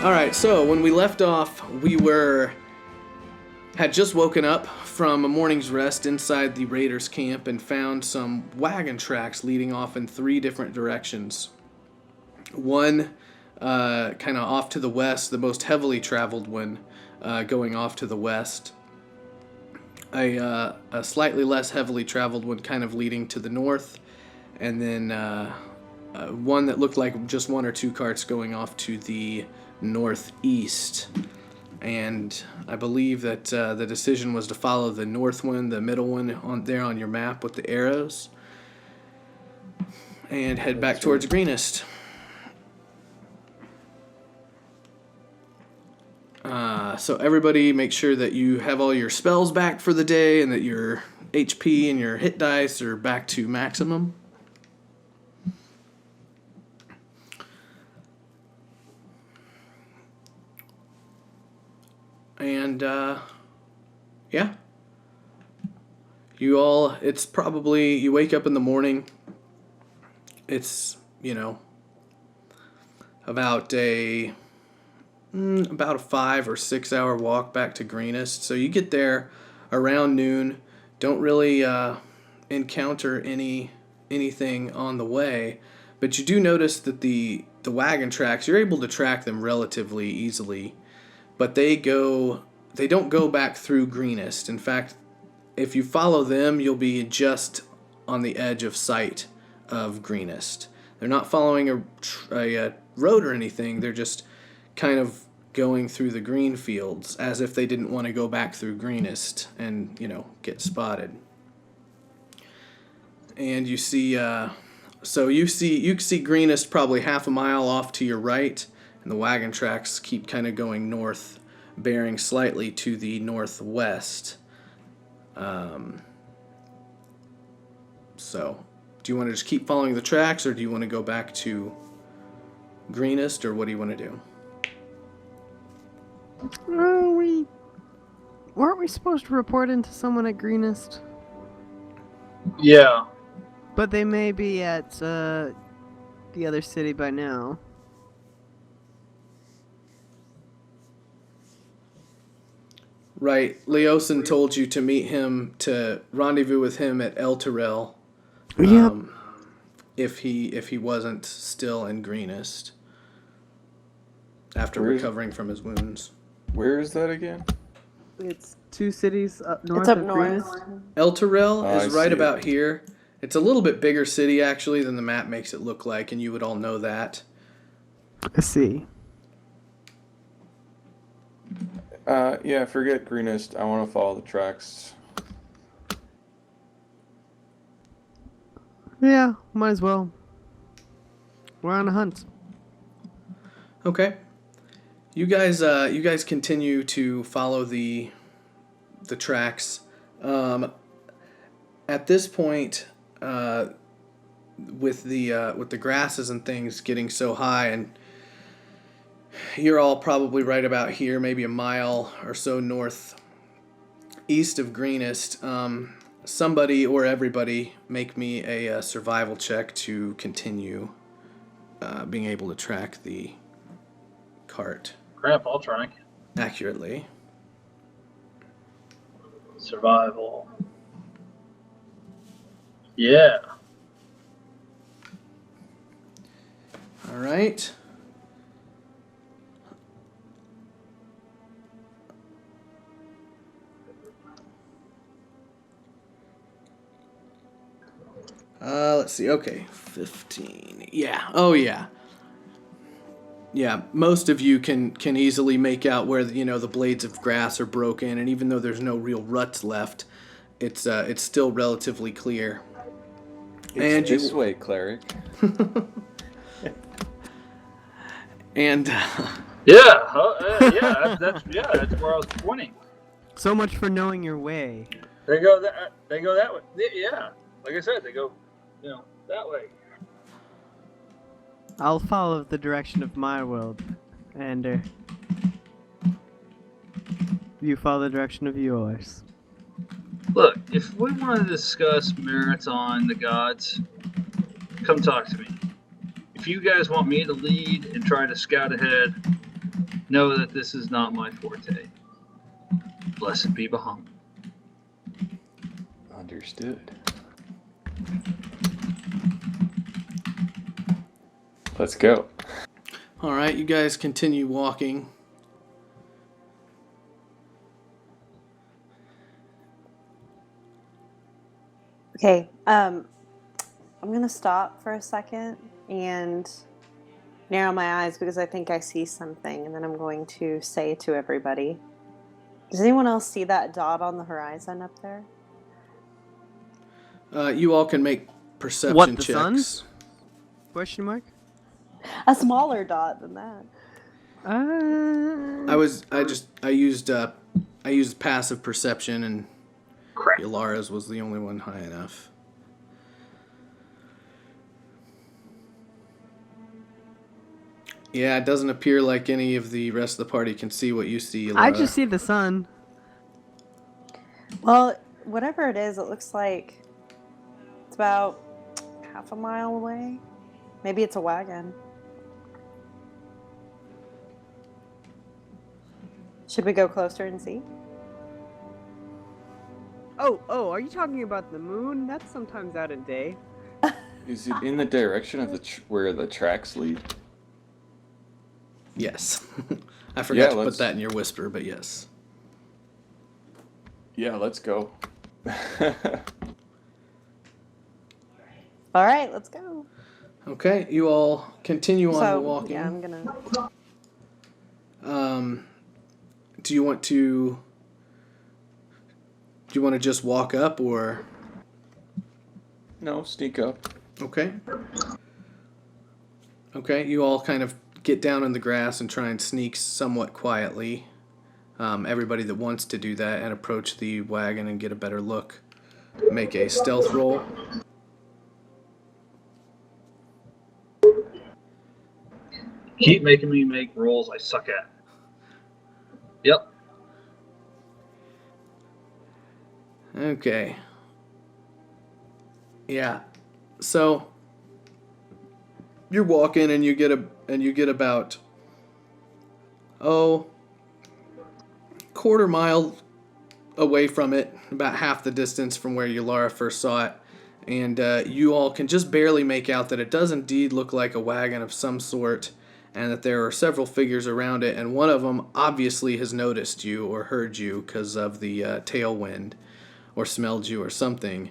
Alright, so when we left off, we had just woken up from a morning's rest inside the Raiders' camp and found some wagon tracks leading off in 3 different directions. One kind of off to the west, the most heavily traveled one going off to the west. A slightly less heavily traveled one kind of leading to the north, and then one that looked like just 1 or 2 carts going off to the northeast. And I believe that the decision was to follow the north one, the middle one on your map with the arrows, and head back towards Greenest. So everybody make sure that you have all your spells back for the day and that your HP and your hit dice are back to maximum. And, yeah. It's probably, you wake up in the morning, it's, about a 5 or 6 hour walk back to Greenest. So you get there around noon, don't really encounter anything on the way, but you do notice that the wagon tracks, you're able to track them relatively easily. But they don't go back through Greenest. In fact, if you follow them, you'll be just on the edge of sight of Greenest. They're not following a road or anything. They're just kind of going through the green fields as if they didn't want to go back through Greenest and, get spotted. And you see, you can see Greenest probably half a mile off to your right. And the wagon tracks keep kind of going north, bearing slightly to the northwest. So, do you want to just keep following the tracks, or do you want to go back to Greenest, or what do you want to do? Weren't we supposed to report into someone at Greenest? Yeah. But they may be at the other city by now. Right. Leosin told you to meet him, to rendezvous with him at El Terrell. Yep. If he wasn't still in Greenest after recovering from his wounds. Where is that again? It's 2 cities up north. It's up of north. Greenest. El Terrell is right about it. here. It's a little bit bigger city, actually, than the map makes it look like, and you would all know that. I see. Yeah, forget Greenest. I want to follow the tracks. Yeah, might as well. We're on a hunt. Okay. You guys continue to follow the tracks. At this point, with the grasses and things getting so high, and you're all probably right about here, maybe a mile or so north east of Greenest. Somebody or everybody make me a survival check to continue being able to track the cart. Crap, I'll try. Accurately. Survival. Yeah. All right. Let's see. Okay, 15. Yeah. Oh, yeah. Yeah, most of you can easily make out where the blades of grass are broken, and even though there's no real ruts left, it's still relatively clear. It's this way, cleric. And that's where I was pointing. So much for knowing your way. They go that way. Yeah, like I said, they go, that way. I'll follow the direction of my world, and you follow the direction of yours. Look, if we want to discuss merits on the gods, come talk to me. If you guys want me to lead and try to scout ahead, know that this is not my forte. Blessed be Bahamut. Understood. Let's go. All right, you guys continue walking. Okay, I'm gonna stop for a second and narrow my eyes because I think I see something, and then I'm going to say to everybody, does anyone else see that dot on the horizon up there? You all can make perception What, the checks. sun? Question mark? A smaller dot than that. I used passive perception, and Crap. Ilara's was the only one high enough. Yeah, it doesn't appear like any of the rest of the party can see what you see, Ilara. I just see the sun. Well, whatever it is, it looks like it's about half a mile away. Maybe it's a wagon. Should we go closer and see? Oh, are you talking about the moon? That's sometimes out of day. Is it in the direction of where the tracks lead? Yes. I forgot Yeah, to put let's- that in your whisper, but yes. Yeah, let's go. All right, let's go. Okay, you all continue on the walking. Yeah, I'm gonna. Do you want to just walk up, or No, sneak up. okay? Okay, you all kind of get down in the grass and try and sneak somewhat quietly. Everybody that wants to do that and approach the wagon and get a better look, make a stealth roll. Keep making me make rolls I suck at. Yep. Okay. Yeah. So you're walking and you get about quarter mile away from it, about half the distance from where Yulara first saw it, and you all can just barely make out that it does indeed look like a wagon of some sort, and that there are several figures around it, and one of them obviously has noticed you or heard you because of the tailwind, or smelled you or something,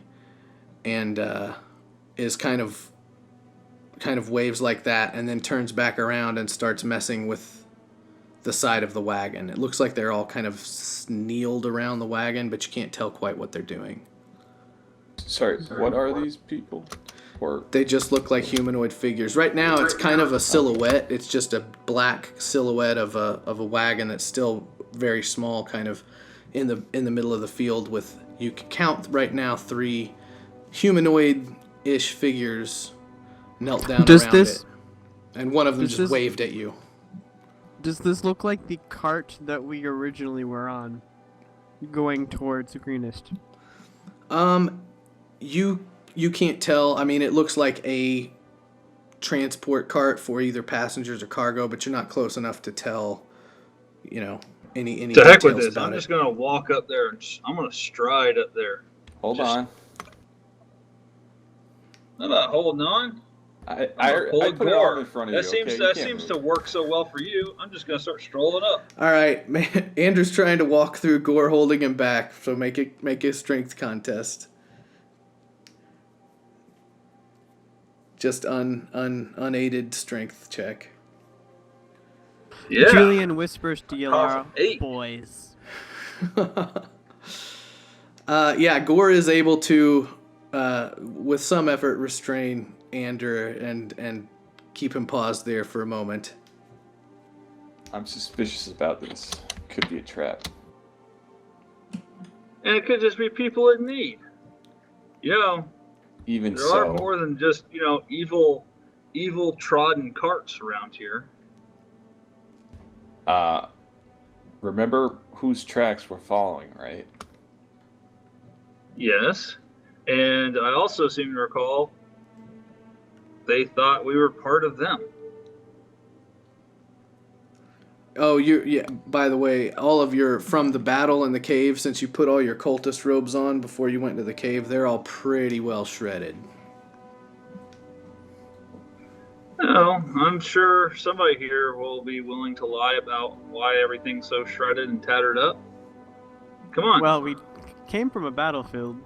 and is kind of waves like that, and then turns back around and starts messing with the side of the wagon. It looks like they're all kind of kneeled around the wagon, but you can't tell quite what they're doing. Sorry, what are these people? Or They just look like humanoid figures. Right now, it's kind of a silhouette. It's just a black silhouette of a wagon that's still very small, kind of in the middle of the field. With, you can count right now 3 humanoid-ish figures knelt down around it, and one of them just waved at you. Does this look like the cart that we originally were on, going towards the greenest? You can't tell. I mean, it looks like a transport cart for either passengers or cargo, but you're not close enough to tell, any To details heck with this. about I'm it. just gonna walk up there and I'm gonna stride up there. hold Just- on. How about holding on? I Hold put an Gore. arm in front of you. That Okay? You can't seems move. to work so well for you. I'm just gonna start strolling up. All right, man, Andrew's trying to walk through. Gore holding him back. So make a strength contest. Just unaided strength check. Yeah. Julian whispers to Yalara, Awesome. 8. boys. Yeah, Gore is able to, with some effort, restrain Andrew and keep him paused there for a moment. I'm suspicious about this. Could be a trap. And it could just be people in need. Even There so, are more than just, evil trodden carts around here. remember whose tracks we're following, right? Yes. And I also seem to recall they thought we were part of them. Oh, yeah. By the way, all of your from the battle in the cave, since you put all your cultist robes on before you went to the cave, they're all pretty well shredded. No, I'm sure somebody here will be willing to lie about why everything's so shredded and tattered up. Come on. Well, we came from a battlefield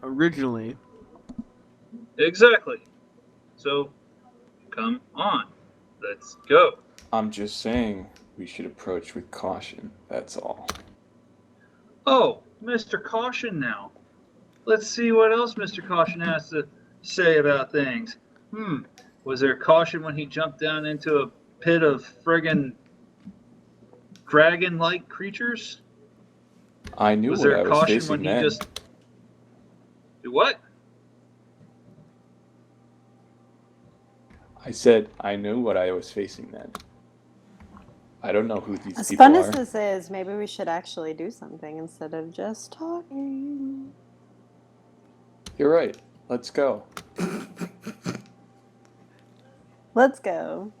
originally. Exactly. So, come on. Let's go. I'm just saying we should approach with caution. That's all. Oh, Mr. Caution now. Let's see what else Mr. Caution has to say about things. Was there caution when he jumped down into a pit of friggin' dragon-like creatures? I knew Was what there I was caution facing when he then. just... Do what? I said I knew what I was facing then. I don't know who these As people fun are. as this is, maybe we should actually do something instead of just talking. You're right. Let's go. Let's go.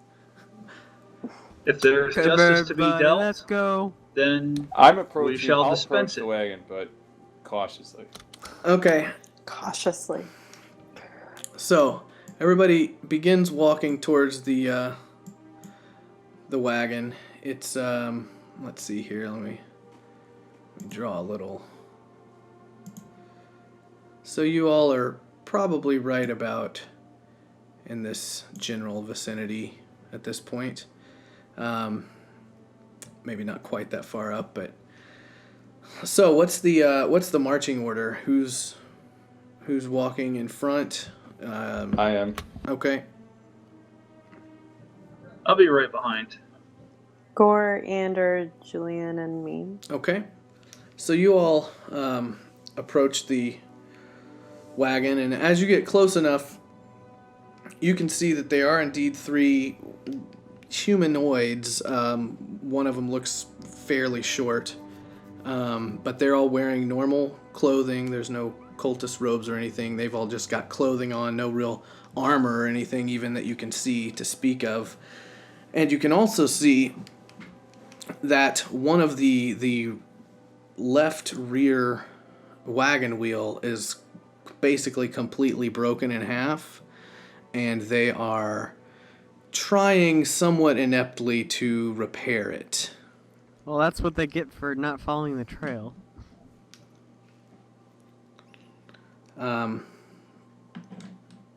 If there's Okay, justice to be everybody, dealt, let's go. then I'm approaching. we shall I'll dispense approach the it. wagon, but cautiously. Okay, Cautiously. so everybody begins walking towards the wagon. It's let's see here. Let me draw a little. So you all are probably right about in this general vicinity at this point. Maybe not quite that far up, but so what's the marching order? Who's walking in front? I am. Okay. I'll be right behind. Gore, Ander, Julian, and me. Okay. So you all approach the wagon, and as you get close enough, you can see that they are indeed three humanoids. One of them looks fairly short, but they're all wearing normal clothing. There's no cultist robes or anything. They've all just got clothing on, no real armor or anything even that you can see to speak of. And you can also see that one of the left rear wagon wheel is basically completely broken in half, and they are trying somewhat ineptly to repair it. Well, that's what they get for not following the trail.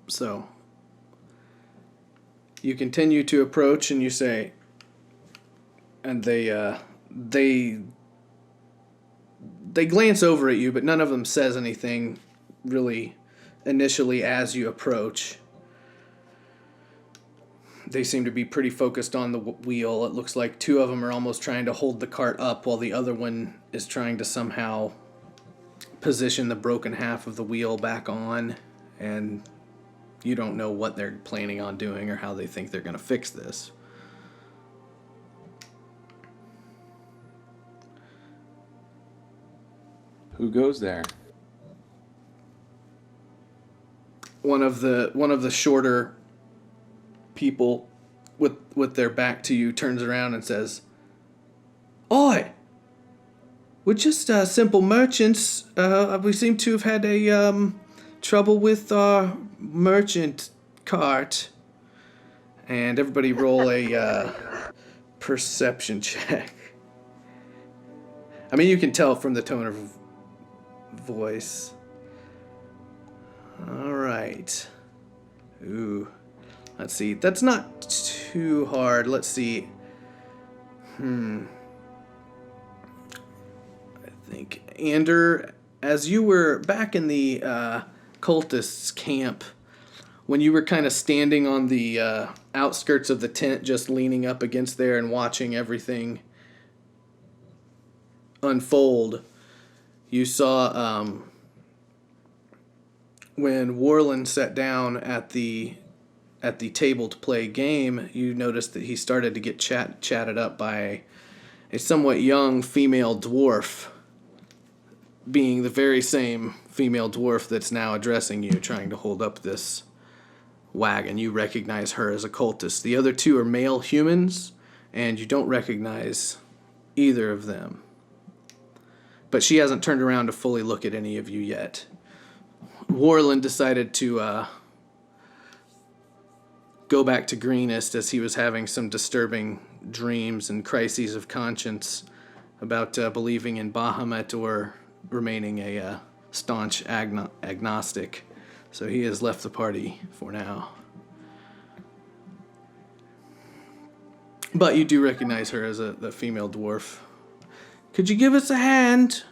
So you continue to approach, and you say, and they glance over at you, but none of them says anything really initially as you approach. They seem to be pretty focused on the wheel. It looks like two of them are almost trying to hold the cart up while the other one is trying to somehow position the broken half of the wheel back on, and you don't know what they're planning on doing or how they think they're going to fix this. Who goes there? One of the shorter people with their back to you turns around and says, "Oi! We're just simple merchants. We seem to have had a trouble with our merchant cart." And everybody roll a perception check. I mean, you can tell from the tone of voice. All right. Ooh. Let's see. That's not too hard. Let's see. I think, Ander, as you were back in the cultists' camp, when you were kind of standing on the outskirts of the tent, just leaning up against there and watching everything unfold, you saw when Warland sat down at the table to play a game, you noticed that he started to get chatted up by a somewhat young female dwarf, being the very same female dwarf that's now addressing you, trying to hold up this wagon. You recognize her as a cultist. The other two are male humans, and you don't recognize either of them. But she hasn't turned around to fully look at any of you yet. Warland decided to go back to Greenest as he was having some disturbing dreams and crises of conscience about believing in Bahamut or remaining a staunch agnostic. So he has left the party for now. But you do recognize her as the female dwarf. Could you give us a hand?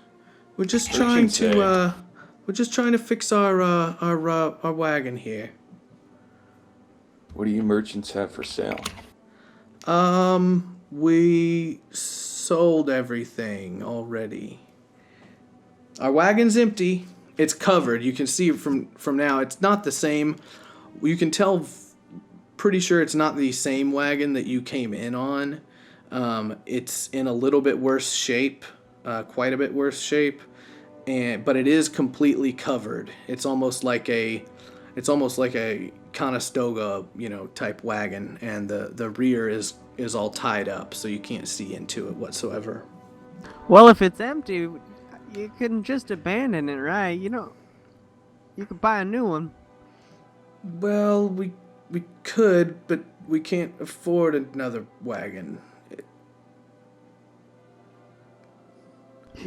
We're just trying to fix our wagon here. What do you merchants have for sale? We sold everything already. Our wagon's empty. It's covered. You can see from now. It's not the same. You can tell pretty sure it's not the same wagon that you came in on. It's in a little bit worse shape, quite a bit worse shape, but it is completely covered. It's almost like a Conestoga, type wagon, and the rear is all tied up, so you can't see into it whatsoever. Well, if it's empty, you can just abandon it, right? You could buy a new one. Well, we could, but we can't afford another wagon.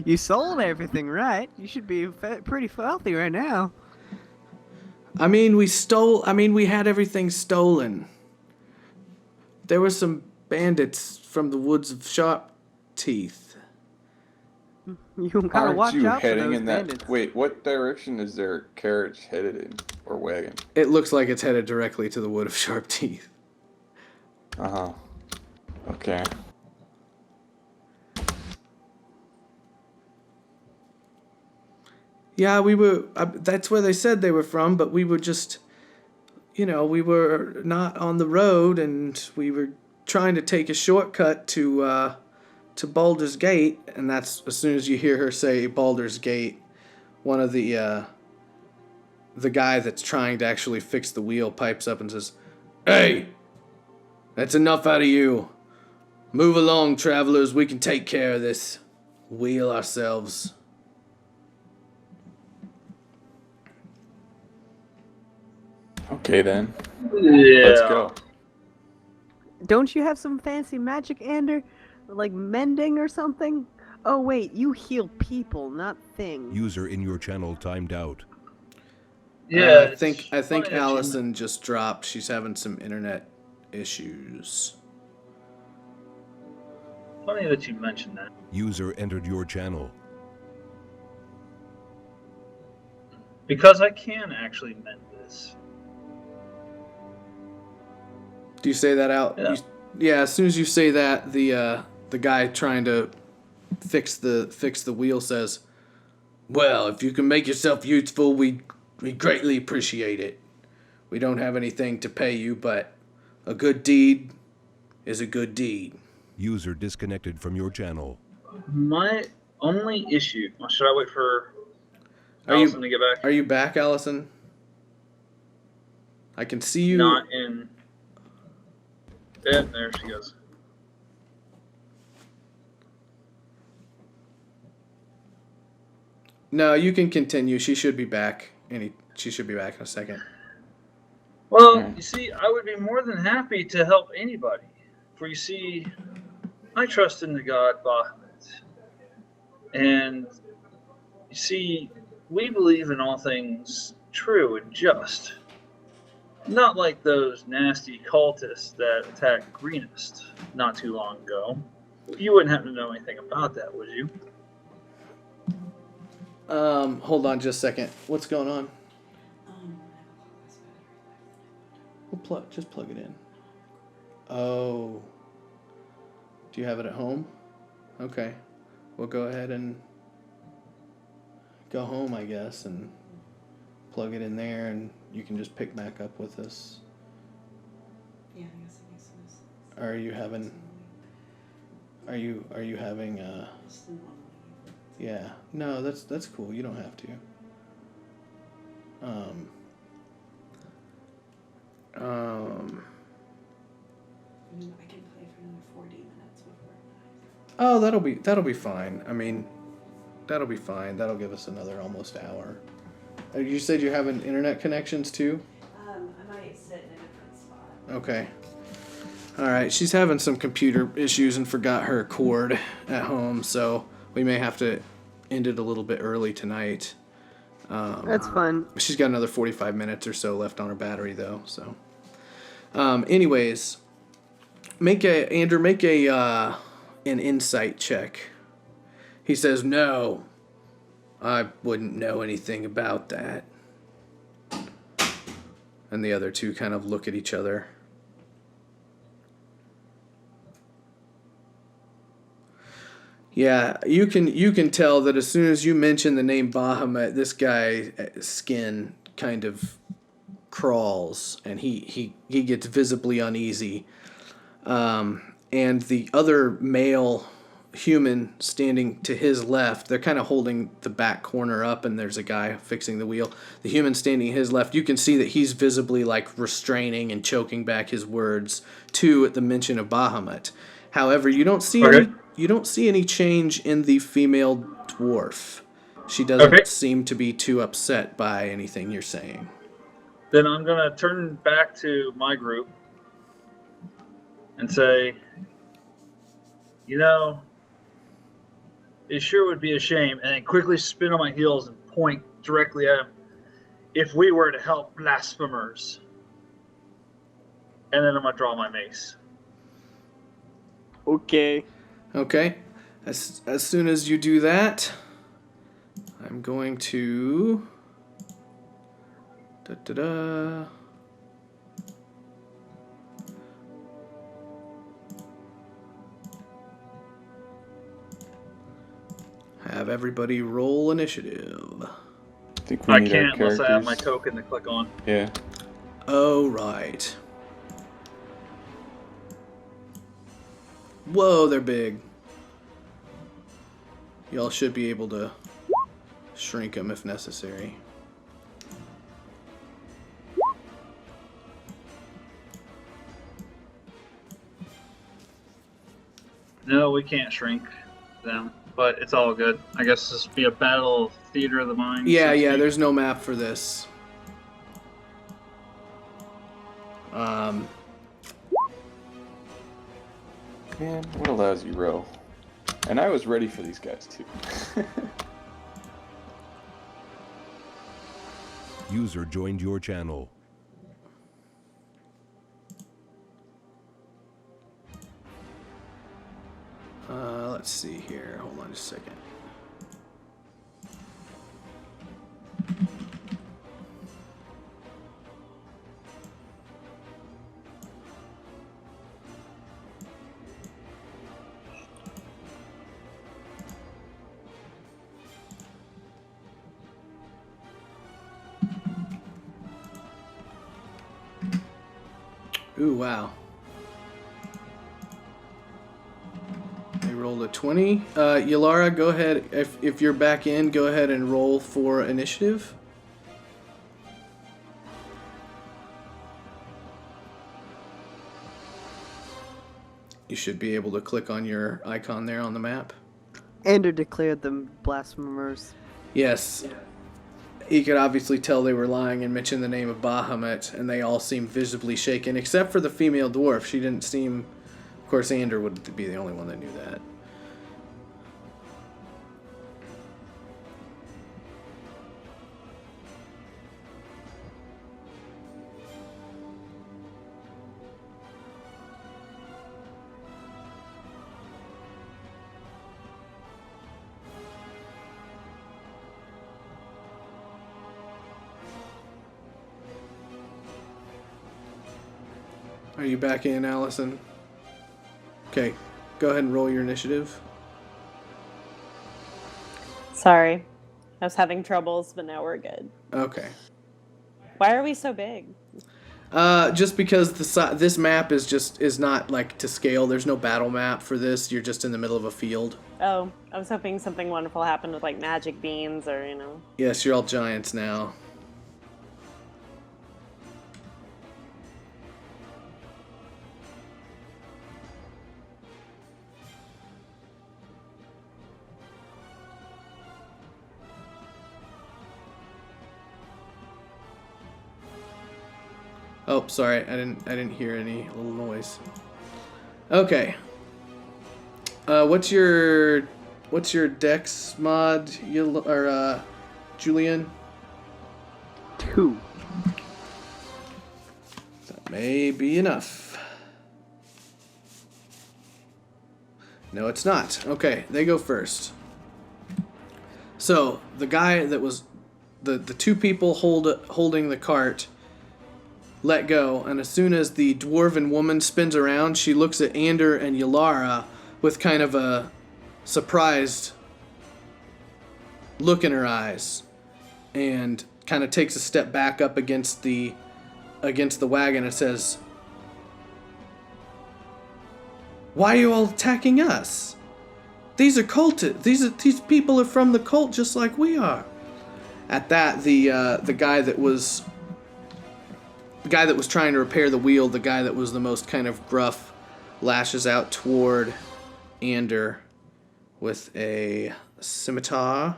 You sold everything, right? You should be pretty wealthy right now. I mean, we had everything stolen. There were some bandits from the woods of Sharp Teeth. You gotta Aren't watch you out for heading those in bandits. that? Wait, what direction is their carriage headed in, or wagon? It looks like it's headed directly to the wood of Sharp Teeth. Uh-huh. Okay. Yeah, we were. That's where they said they were from, but we were just, we were not on the road, and we were trying to take a shortcut to Baldur's Gate, and that's as soon as you hear her say Baldur's Gate, one of the guy that's trying to actually fix the wheel pipes up and says, "Hey, that's enough out of you. Move along, travelers. We can take care of this wheel ourselves." Okay then. Yeah. Let's go. Don't you have some fancy magic, Ander? Like mending or something? Oh wait, you heal people, not things. User in your channel timed out. Yeah. I think it's funny that you- Allison just dropped. She's having some internet issues. Funny that you mentioned that. User entered your channel. Because I can actually mend this. Do you say that out? Yeah. Yeah. As soon as you say that, the guy trying to fix the wheel says, "Well, if you can make yourself useful, we greatly appreciate it. We don't have anything to pay you, but a good deed is a good deed." User disconnected from your channel. My only issue. Well, should I wait for Are Allison you to get back? are you back, Allison? I can see you. Not in. Yeah, there she goes. No, you can continue. She should be back. She should be back in a second. Well, you see, I would be more than happy to help anybody. For you see, I trust in the god Bahamut. And you see, we believe in all things true and just. Not like those nasty cultists that attacked Greenest not too long ago. You wouldn't happen to know anything about that, would you? Hold on just a second. What's going on? We'll just plug it in. Oh. Do you have it at home? Okay. We'll go ahead and go home, I guess, and plug it in there, and you can just pick back up with us. Yeah, I guess it makes sense. Are you having Just didn't want to leave. yeah. No, that's cool. You don't have to. I mean, I can play for another 40 minutes. Oh, that'll be fine. I mean, that'll be fine. That'll give us another almost hour. You said you're having internet connections too? I might sit in a different spot. Okay. All right. She's having some computer issues and forgot her cord at home, so we may have to end it a little bit early tonight. That's fun. She's got another 45 minutes or so left on her battery, though. So, anyways, Andrew, make an insight check. He says, "No, I wouldn't know anything about that." And the other two kind of look at each other. Yeah, you can tell that as soon as you mention the name Bahamut, this guy's skin kind of crawls, and he gets visibly uneasy. And the other male human standing to his left, they're kind of holding the back corner up, and there's a guy fixing the wheel. The human standing his left, you can see that he's visibly like restraining and choking back his words too at the mention of Bahamut. However, you don't see any change in the female dwarf. She doesn't seem to be too upset by anything you're saying. Then I'm going to turn back to my group and say, you know, it sure would be a shame, and then quickly spin on my heels and point directly at him, if we were to help blasphemers. And then I'm going to draw my mace. Okay. Okay. As soon as you do that, I'm going to... have everybody roll initiative. I think we I need can't our unless I have my characters. token to click on. Yeah. Oh, right. Whoa, they're big. Y'all should be able to shrink them if necessary. No, we can't shrink them, but it's all good. I guess this will be a battle theater of the mind. Yeah, so to yeah, speak. there's no map for this. Man, what a lousy row. And I was ready for these guys too. User joined your channel. Let's see here. Hold on just a second. Ooh, wow. They rolled a 20. Yalara, go ahead. If you're back in, go ahead and roll for initiative. You should be able to click on your icon there on the map. Ender declared them blasphemers. Yes. He could obviously tell they were lying and mentioned the name of Bahamut, and they all seemed visibly shaken, except for the female dwarf. She didn't seem... Of course, Ander would be the only one that knew that. Are you back in, Allison? Okay, go ahead and roll your initiative. Sorry. I was having troubles, but now we're good. Okay. Why are we so big? Just because this map is not like to scale. There's no battle map for this. You're just in the middle of a field. Oh, I was hoping something wonderful happened with like magic beans or, you know. Yes, you're all giants now. Oh, sorry, I didn't hear any little noise. Okay. What's your dex mod, Julian? 2. That may be enough. No, it's not. Okay, they go first. So the guy that was the two people holding the cart let go, and as soon as the dwarven woman spins around, she looks at Ander and Yalara with kind of a surprised look in her eyes, and kind of takes a step back up against the wagon and says, "Why are you all attacking us? These are cultists. These people are from the cult just like we are." At that, the guy that was trying to repair the wheel, the guy that was the most kind of gruff, lashes out toward Ander with a scimitar.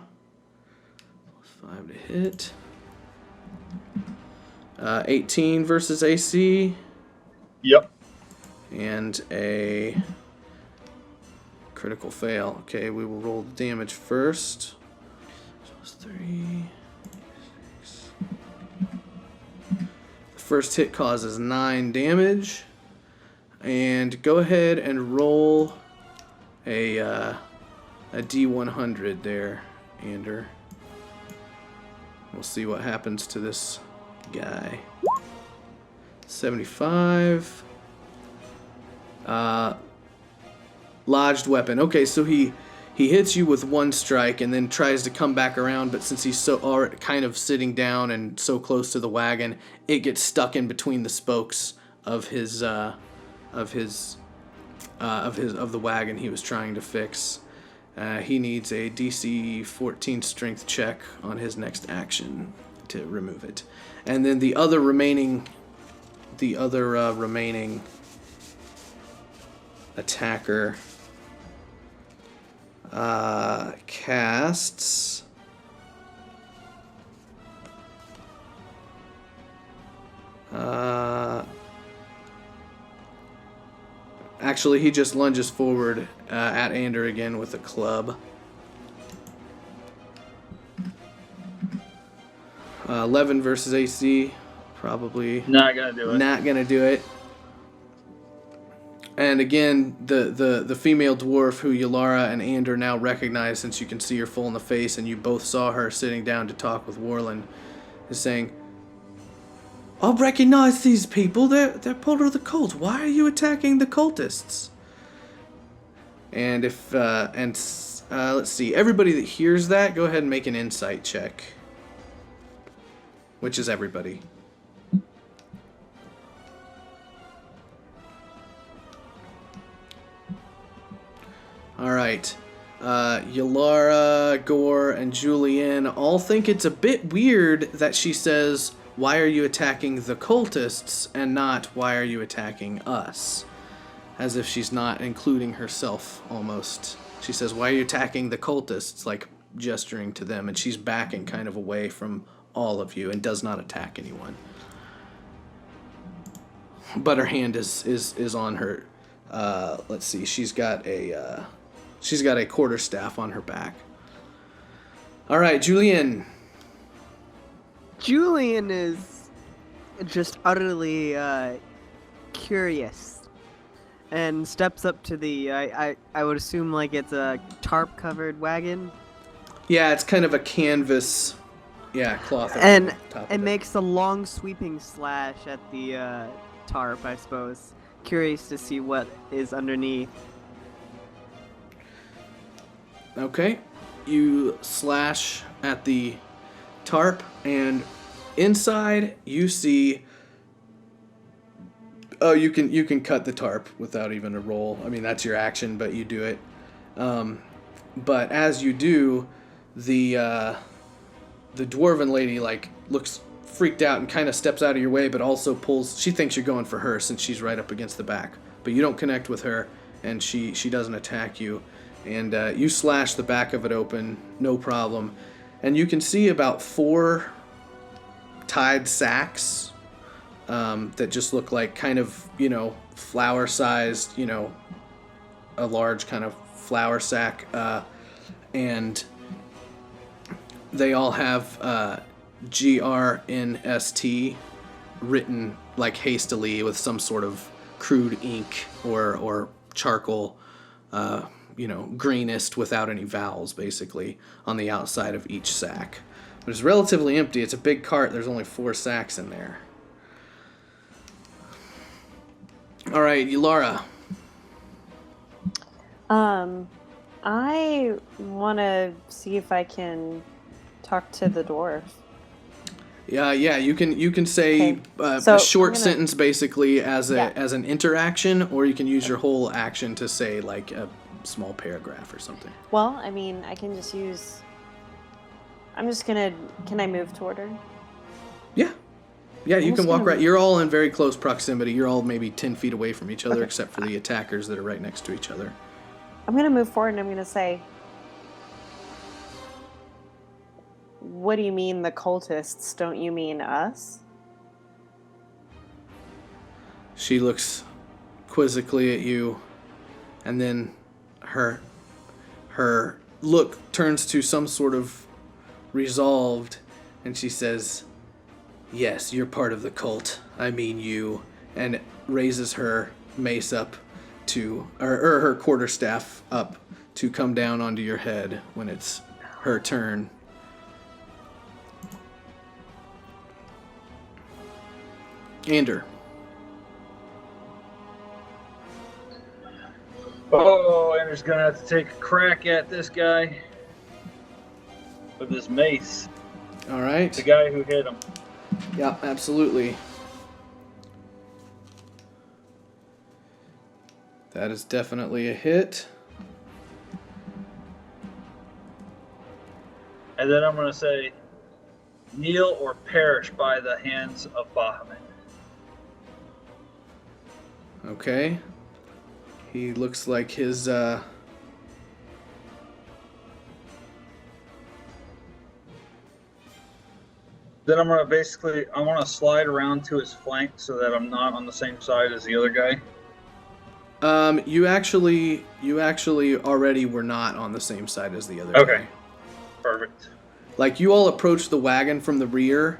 5 to hit. 18 versus AC. Yep. And a critical fail. Okay, we will roll the damage first. So it's 3, 6. The first hit causes 9 damage. And go ahead and roll a D100 there, Ander. We'll see what happens to this guy. 75. Lodged weapon. Okay, so he hits you with one strike and then tries to come back around, but since he's so kind of sitting down and so close to the wagon, it gets stuck in between the spokes of the wagon he was trying to fix. He needs a DC 14 strength check on his next action to remove it. And then the other remaining attacker casts actually, he just lunges forward at Ander again with a club. 11 versus AC, probably Not gonna do it. not gonna do it. And again, the female dwarf who Yalara and Ander now recognize, since you can see her full in the face and you both saw her sitting down to talk with Warland, is saying, "I recognize these people. They're part of the cult. Why are you attacking the cultists?" And let's see. Everybody that hears that, go ahead and make an insight check. Which is everybody. All right. Yalara, Gore, and Julian all think it's a bit weird that she says, "Why are you attacking the cultists?" and not, "Why are you attacking us?" As if she's not including herself, almost. She says, "Why are you attacking the cultists?" like gesturing to them, and she's backing kind of away from all of you and does not attack anyone. But her hand is on her. Let's see. She's got a quarterstaff on her back. All right, Julian. Julian is just utterly curious and steps up to the I would assume like it's a tarp covered wagon, Yeah, it's kind of a canvas. Yeah, cloth. and top of it it. makes a long sweeping slash at the tarp, I suppose. Curious to see what is underneath. Okay, you slash at the tarp, and inside you see. Oh, you can cut the tarp without even a roll. I mean, that's your action, but you do it. But as you do, the dwarven lady looks freaked out and kind of steps out of your way, but also pulls. She thinks you're going for her since she's right up against the back, but you don't connect with her, and she doesn't attack you. And you slash the back of it open, no problem. And you can see about 4 tied sacks that just look like kind of, flower-sized, a large kind of flour sack, and they all have GRNST written like hastily with some sort of crude ink or charcoal, greenest without any vowels, basically, on the outside of each sack. But it's relatively empty. It's a big cart. There's only 4 sacks in there. All right, Laura. I want to see if I can talk to the dwarf. Yeah, you can say Okay. So a short I'm gonna- sentence basically as Yeah. an interaction, or you can use your whole action to say like a small paragraph or something. Well, I mean, I can just use. I'm just gonna. Can I move toward her? Yeah, you I'm can just walk gonna- right. You're all in very close proximity. You're all maybe 10 feet away from each other, except for the attackers that are right next to each other. I'm gonna move forward and I'm gonna say, "What do you mean the cultists? Don't you mean us?" She looks quizzically at you, and then her look turns to some sort of resolved, and she says, "Yes, you're part of the cult. I mean you," and raises her mace up to, or her quarterstaff up to come down onto your head when it's her turn. Ander. Oh, Andrew's gonna have to take a crack at this guy with his mace. All right. The guy who hit him. Yeah, absolutely. That is definitely a hit. And then I'm gonna say, kneel or perish by the hands of Bahamut. Okay. He looks like his Then I'm gonna slide around to his flank so that I'm not on the same side as the other guy. you actually already were not on the same side as the other Okay. guy. Perfect. Like, you all approached the wagon from the rear,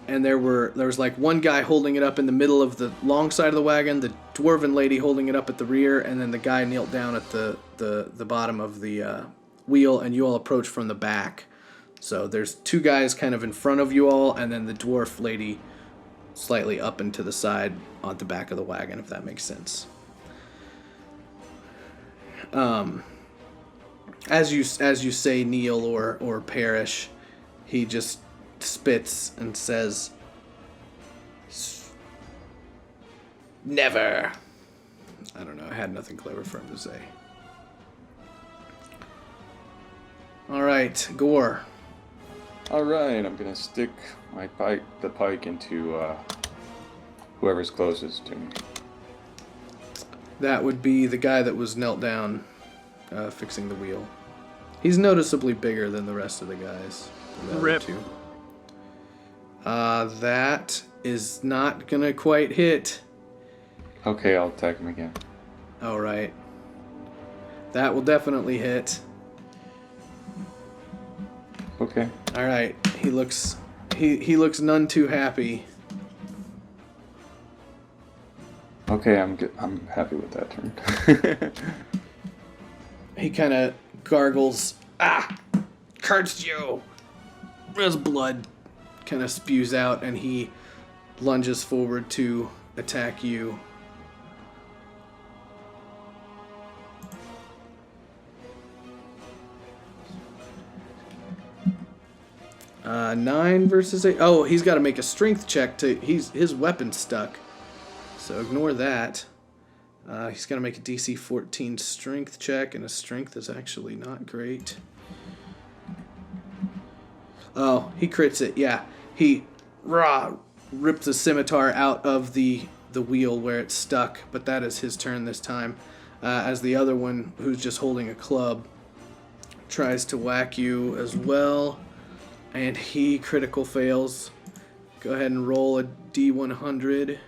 and there was like one guy holding it up in the middle of the long side of the wagon, the dwarven lady holding it up at the rear, and then the guy knelt down at the bottom of the wheel, and you all approached from the back. So there's 2 guys kind of in front of you all, and then the dwarf lady slightly up and to the side on the back of the wagon, if that makes sense. As you say kneel or perish, he just spits and says, "Never." I don't know, I had nothing clever for him to say. Alright, Gore. Alright, I'm gonna stick the pike into whoever's closest to me. That would be the guy that was knelt down, fixing the wheel. He's noticeably bigger than the rest of the guys. The other Rip. 2. That is not gonna quite hit. Okay, I'll attack him again. Alright. That will definitely hit. Okay. Alright. He looks none too happy. Okay, I'm good. I'm happy with that turn. He kind of gargles. "Ah! Cursed you!" His blood kind of spews out, and he lunges forward to attack you. Uh, 9 versus 8. Oh, he's got to make a strength check his weapon's stuck. So ignore that. He's got to make a DC 14 strength check, and his strength is actually not great. Oh, he crits it. Yeah, he ripped the scimitar out of the wheel where it's stuck, but that is his turn this time. As the other one, who's just holding a club, tries to whack you as well, and he critical fails Go ahead and roll a D100.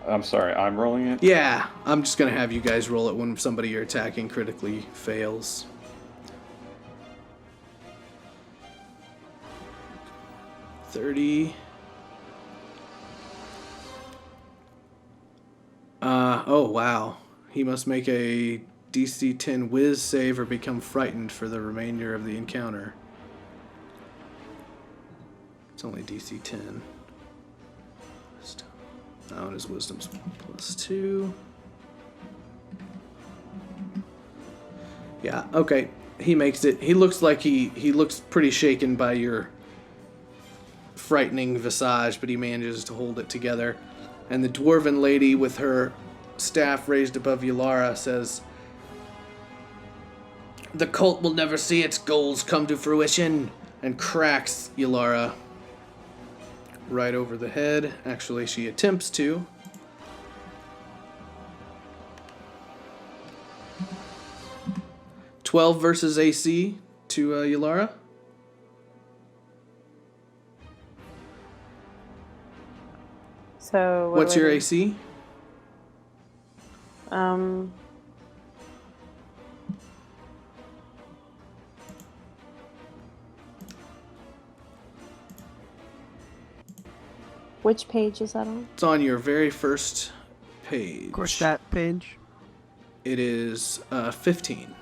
I'm sorry, I'm rolling it? Yeah, I'm just going to have you guys roll it when somebody you're attacking critically fails. $30. Oh, wow. He must make a DC 10 whiz save or become frightened for the remainder of the encounter. It's only DC 10. Oh, and his wisdom's +2. Yeah, okay. He makes it. He looks like he looks pretty shaken by your frightening visage, but he manages to hold it together. And the dwarven lady with her staff raised above Ylara says, "The cult will never see its goals come to fruition," and cracks Ylara right over the head. Actually, she attempts to. $12 versus AC to Ylara. So What's your AC? Which page is that on? It's on your very first page. Of course, that page. It is 15.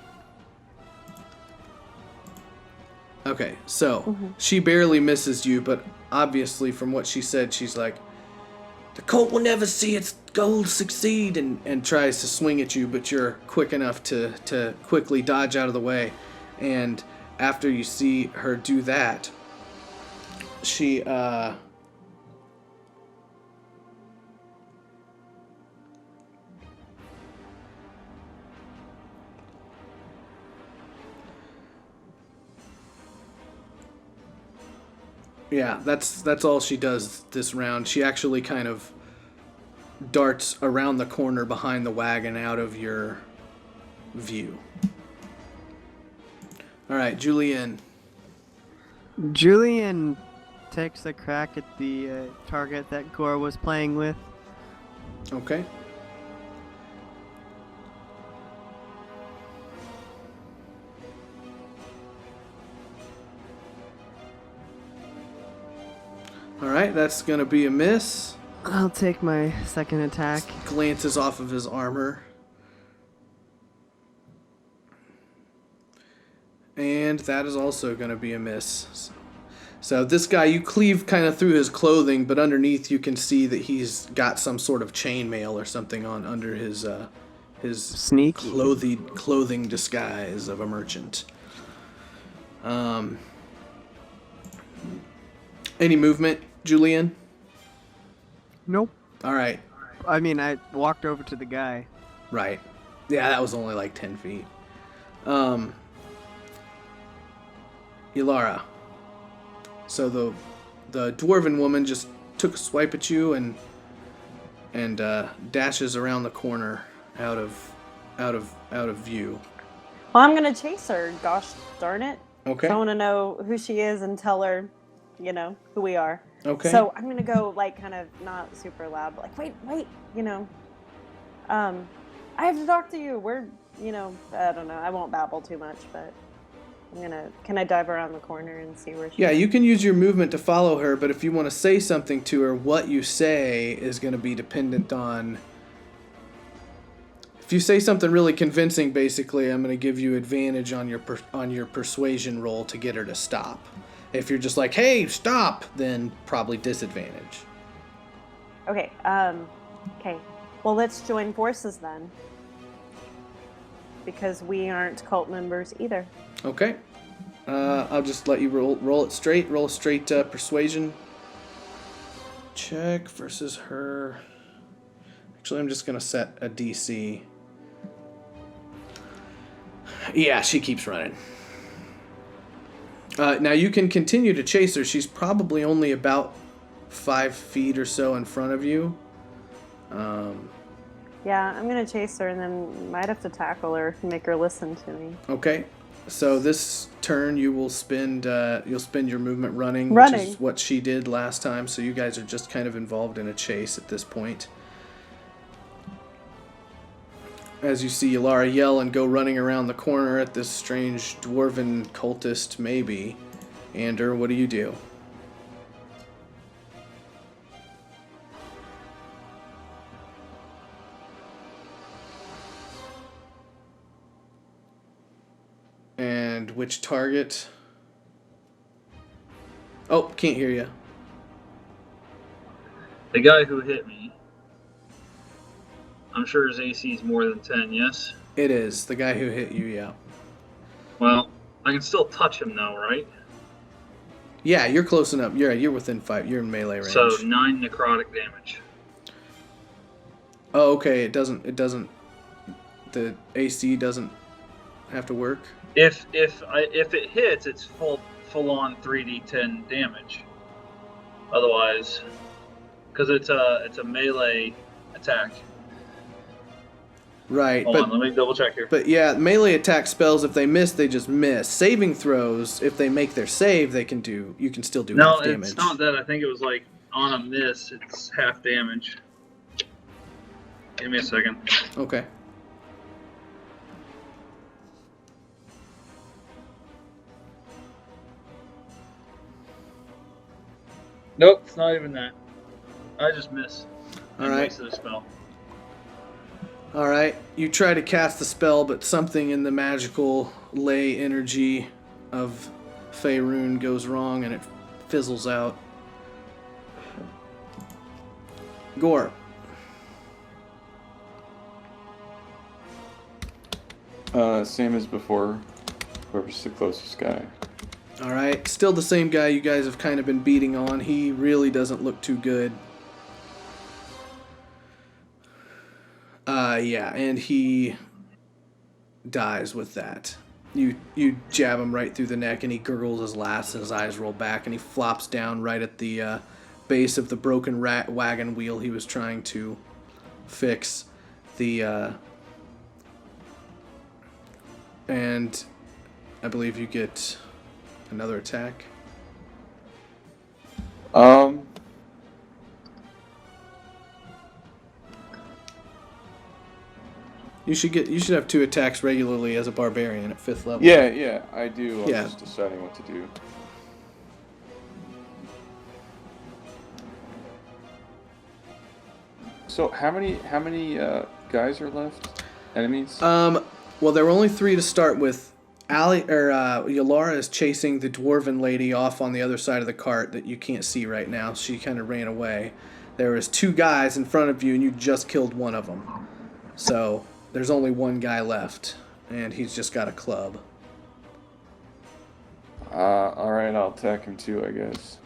Okay, so she barely misses you, but obviously from what she said, she's like, "The cult will never see its goals succeed," and tries to swing at you, but you're quick enough to quickly dodge out of the way. And after you see her do that, she yeah, that's all she does this round. She actually kind of darts around the corner behind the wagon out of your view. All right, Julian. Julian takes a crack at the target that Gore was playing with. Okay. All right, that's going to be a miss. I'll take my second attack. Glances off of his armor. And that is also going to be a miss. So this guy, you cleave kind of through his clothing, but underneath you can see that he's got some sort of chainmail or something on under his Sneaky. clothing disguise of a merchant. Any movement, Julian? Nope. All right. I mean, I walked over to the guy. Right. Yeah, that was only like 10 feet. Ylara. So the dwarven woman just took a swipe at you and dashes around the corner out of view. Well, I'm gonna chase her. Gosh darn it! Okay. I want to know who she is and tell her, who we are. Okay. So I'm gonna go like kind of not super loud, but like wait, I have to talk to you. We're, I don't know. I won't babble too much, but can I dive around the corner and see where she Yeah, is? you can use your movement to follow her, but if you want to say something to her, what you say is going to be dependent on... If you say something really convincing, basically, I'm going to give you advantage on your persuasion roll to get her to stop. If you're just like, "Hey, stop," then probably disadvantage. Okay. Okay. Well, let's join forces then, because we aren't cult members either. Okay. I'll just let you roll it straight. Roll a straight persuasion check versus her. Actually, I'm just going to set a DC. Yeah, she keeps running. Now you can continue to chase her. She's probably only about 5 feet or so in front of you. Yeah, I'm gonna chase her and then might have to tackle her and make her listen to me. Okay. So this turn you will spend your movement running, which Running. is what she did last time. So you guys are just kind of involved in a chase at this point. As you see Ylara yell and go running around the corner at this strange dwarven cultist, maybe. Ander, what do you do? And which target? Oh, can't hear you. The guy who hit me. I'm sure his AC is more than 10, yes? It is. The guy who hit you, yeah. Well, I can still touch him though, right? Yeah, you're close enough. You're within 5. You're in melee range. So 9 necrotic damage. Oh, okay. It doesn't. The AC doesn't have to work. If it hits, it's full on 3d10 damage. Otherwise, because it's a melee attack. Right. Hold on, let me double check here. But yeah, melee attack spells, if they miss, they just miss. Saving throws, if they make their save, you can still do half damage. No, it's not that. I think it was like on a miss, it's half damage. Give me a second. Okay. Nope, it's not even that. I just miss. All right. Wasted a spell. All right. You try to cast the spell, but something in the magical ley energy of Faerun goes wrong, and it fizzles out. Gore. Same as before. Whoever's the closest guy. All right. Still the same guy you guys have kind of been beating on. He really doesn't look too good. Yeah, and he dies with that. You jab him right through the neck, and he gurgles his last, and his eyes roll back, and he flops down right at the base of the broken wagon wheel he was trying to fix. And I believe you get another attack. You should have 2 attacks regularly as a barbarian at 5th level. Yeah, I do. I'm Yeah. just deciding what to do. So how many guys are left? Enemies? Well, there were only 3 to start with. Ylara is chasing the dwarven lady off on the other side of the cart that you can't see right now. She kind of ran away. There was 2 guys in front of you, and you just killed one of them. So there's only 1 guy left, and he's just got a club. Alright, I'll attack him too, I guess.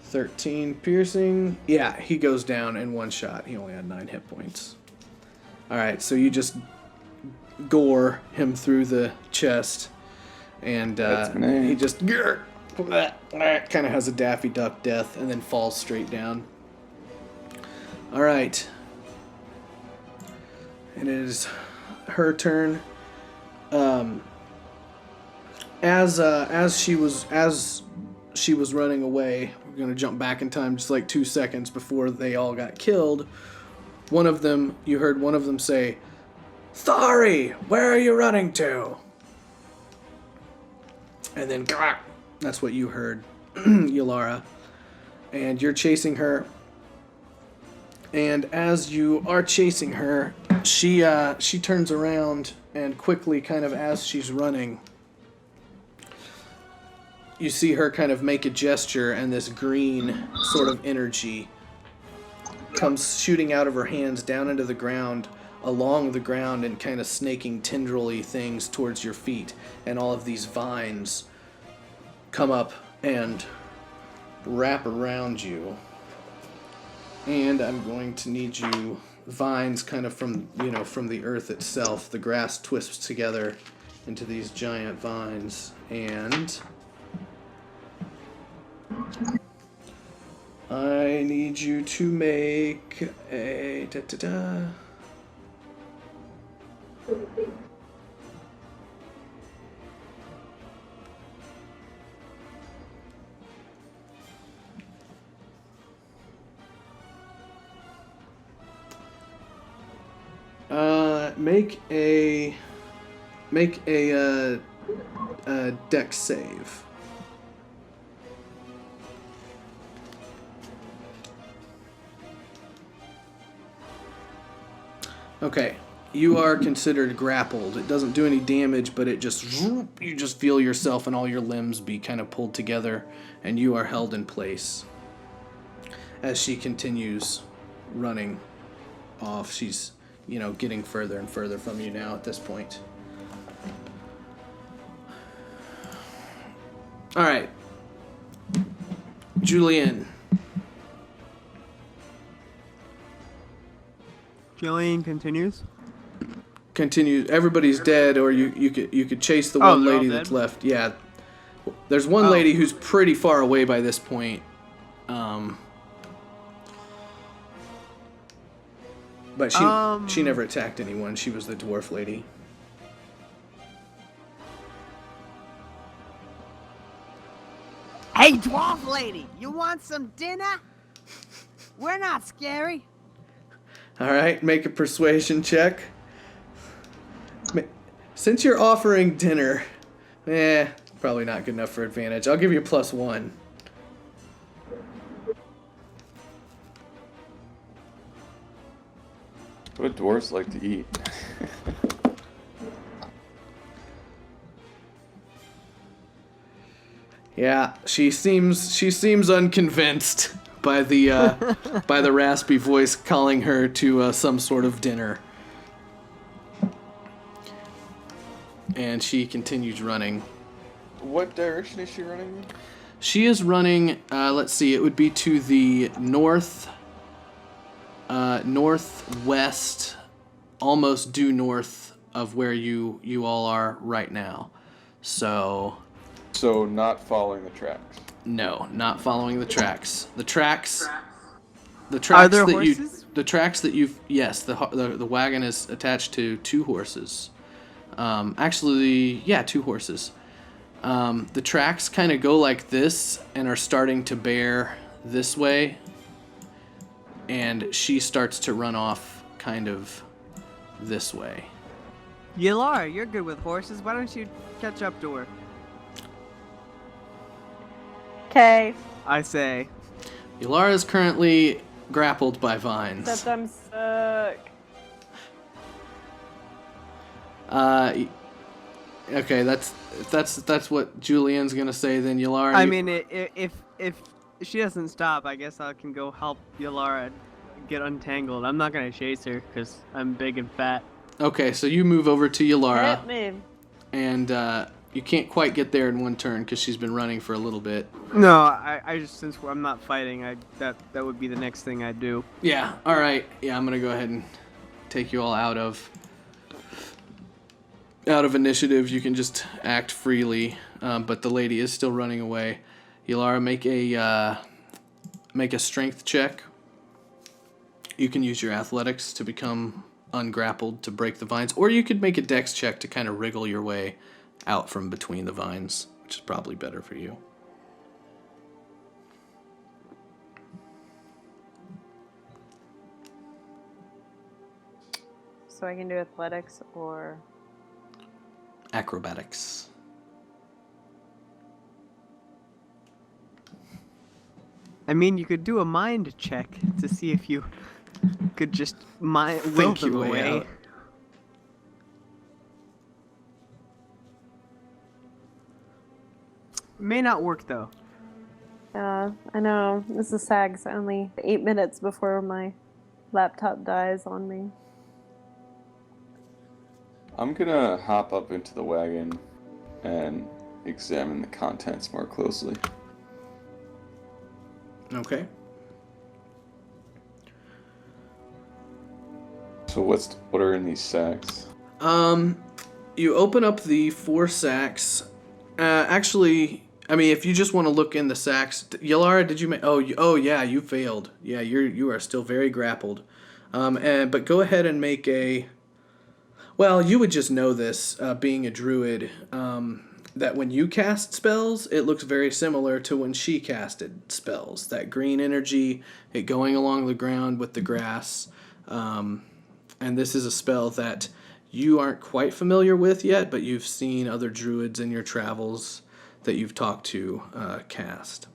13 piercing. Yeah, he goes down in 1 shot. He only had 9 hit points. Alright, so you just gore him through the chest, and he just kind of has a Daffy Duck death and then falls straight down. Alright. It is her turn. As she was running away, we're gonna jump back in time just like 2 seconds before they all got killed. You heard one of them say, "Thari, where are you running to?" And then, that's what you heard, Ylara. And you're chasing her. And as you are chasing her, she turns around and quickly, kind of as she's running, you see her kind of make a gesture, and this green sort of energy comes shooting out of her hands down into the ground, along the ground, and kind of snaking tendril-y things towards your feet. And all of these vines come up and wrap around you. And I'm going to need you, vines kind of from the earth itself. The grass twists together into these giant vines. And I need you to make a make a dex save. Okay, you are considered grappled. It doesn't do any damage, but it just, you just feel yourself and all your limbs be kind of pulled together, and you are held in place. As she continues running off, she's, getting further and further from you now at this point. All right, Julian. Julian continues. Everybody's dead, or you could chase the one they're all lady dead? that's left. Yeah, there's one lady who's pretty far away by this point. But she never attacked anyone. She was the dwarf lady. Hey, dwarf lady, you want some dinner? We're not scary. All right, make a persuasion check. Since you're offering dinner, probably not good enough for advantage. I'll give you a +1. What do dwarves like to eat? Yeah, she seems unconvinced by the by the raspy voice calling her to some sort of dinner. And she continues running. What direction is she running in? She is running, let's see, it would be to the northwest, almost due north of where you all are right now. So not following the tracks. No, not following the tracks. The tracks Are there that horses? yes, the wagon is attached to 2 horses. Actually, yeah, 2 horses. The tracks kind of go like this and are starting to bear this way, and she starts to run off kind of this way. Yalara, you're good with horses. Why don't you catch up to her? Okay. I say. Yalara is currently grappled by vines. Except I'm stuck. Okay, that's what Julian's gonna say. Then Yalara. I mean, if she doesn't stop, I guess I can go help Yalara get untangled. I'm not gonna chase her because I'm big and fat. Okay, so you move over to Yalara, Hit me. and you can't quite get there in one turn because she's been running for a little bit. No, I just, since I'm not fighting, that would be the next thing I'd do. Yeah. All right. Yeah, I'm gonna go ahead and take you all out of initiative. You can just act freely, but the lady is still running away. Yalara, make a strength check. You can use your athletics to become ungrappled to break the vines, or you could make a dex check to kind of wriggle your way out from between the vines, which is probably better for you. So I can do athletics or... Acrobatics. I mean, you could do a mind check to see if you could just will Think your them way away. out. May not work though. Yeah, I know. This is sad 'cause only 8 minutes before my laptop dies on me. I'm gonna hop up into the wagon and examine the contents more closely. Okay. So what are in these sacks? You open up the 4 sacks. Actually, I mean, if you just want to look in the sacks, Yalara, did you make? Oh, yeah, you failed. Yeah, you are still very grappled. But go ahead and make a. Well, you would just know this, being a druid, that when you cast spells, it looks very similar to when she casted spells. That green energy, it going along the ground with the grass. And this is a spell that you aren't quite familiar with yet, but you've seen other druids in your travels that you've talked to cast.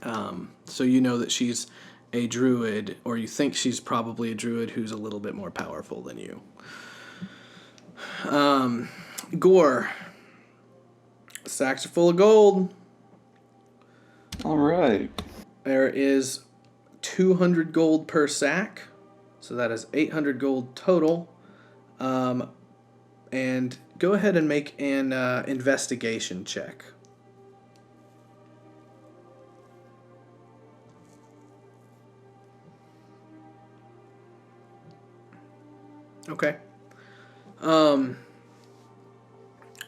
So you know that she's a druid, or you think she's probably a druid who's a little bit more powerful than you. Gore. Sacks are full of gold. All right. There is 200 gold per sack, so that is 800 gold total. And go ahead and make an investigation check. Okay.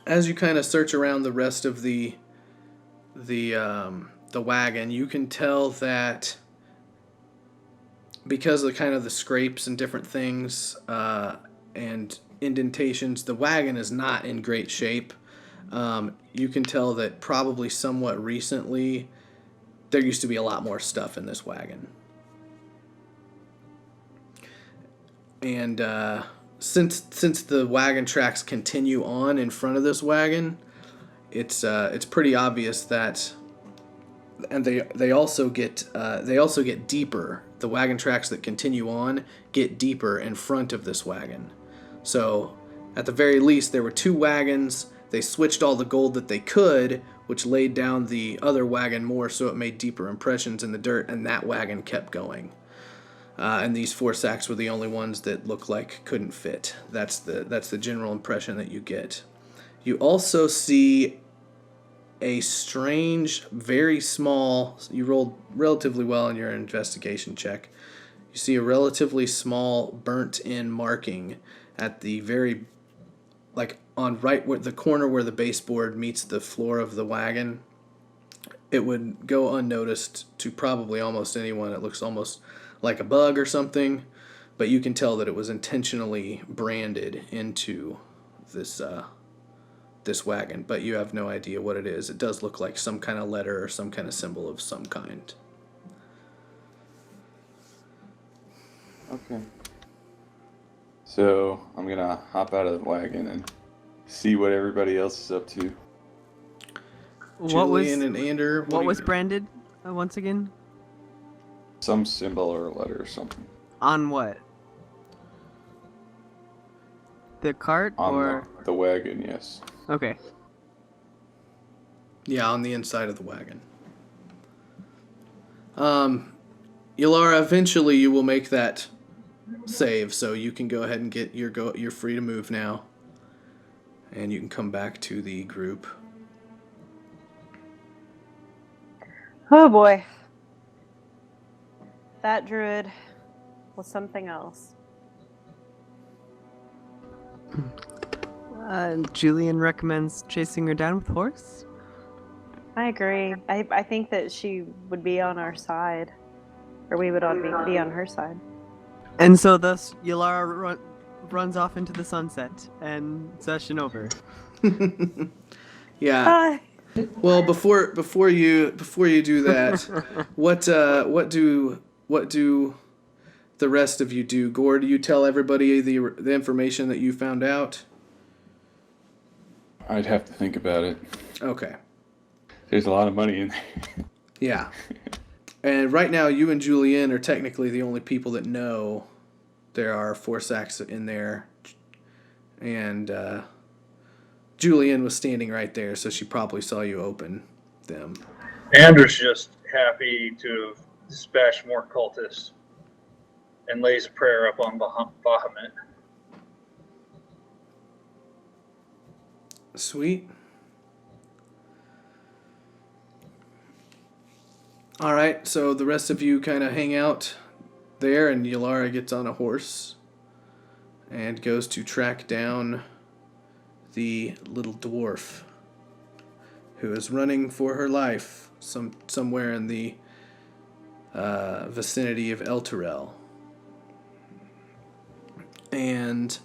As you kind of search around the rest of the wagon, you can tell that because of kind of the scrapes and different things and indentations, the wagon is not in great shape. You can tell that probably somewhat recently there used to be a lot more stuff in this wagon. And since the wagon tracks continue on in front of this wagon, it's pretty obvious that, and they also get deeper. The wagon tracks that continue on get deeper in front of this wagon. So at the very least, there were two wagons. They switched all the gold that they could, which laid down the other wagon more, so it made deeper impressions in the dirt, and that wagon kept going. And these 4 sacks were the only ones that looked like couldn't fit. That's the general impression that you get. You also see a strange, very small. You rolled relatively well in your investigation check. You see a relatively small burnt-in marking at the very, like on right where the corner where the baseboard meets the floor of the wagon. It would go unnoticed to probably almost anyone. It looks almost like a bug or something, but you can tell that it was intentionally branded into this wagon, but you have no idea what it is. It does look like some kind of letter or some kind of symbol of some kind. Okay. So I'm gonna hop out of the wagon and see what everybody else is up to. Julian and Ander, What was branded once again? Some symbol or a letter or something. On what? The cart On or the wagon, yes. okay. Yeah, on the inside of the wagon. Yalara, eventually you will make that save, so you can go ahead and get you're free to move now. And you can come back to the group. Oh boy. That druid was something else. Julian recommends chasing her down with horse. I agree. I think that she would be on our side. Or we would be on her side. And so thus Yalara runs off into the sunset and session over. Yeah. Well, before you do that, what do the rest of you do? Gore, do you tell everybody the information that you found out? I'd have to think about it. Okay. There's a lot of money in there. Yeah. And right now, you and Julianne are technically the only people that know there are 4 sacks in there. And Julianne was standing right there, so she probably saw you open them. Andrew's just happy to dispatch more cultists and lays a prayer up on Bahamut. Sweet. All right, so the rest of you kind of hang out there, and Yalara gets on a horse and goes to track down the little dwarf. who is running for her life somewhere in the vicinity of Elturel. And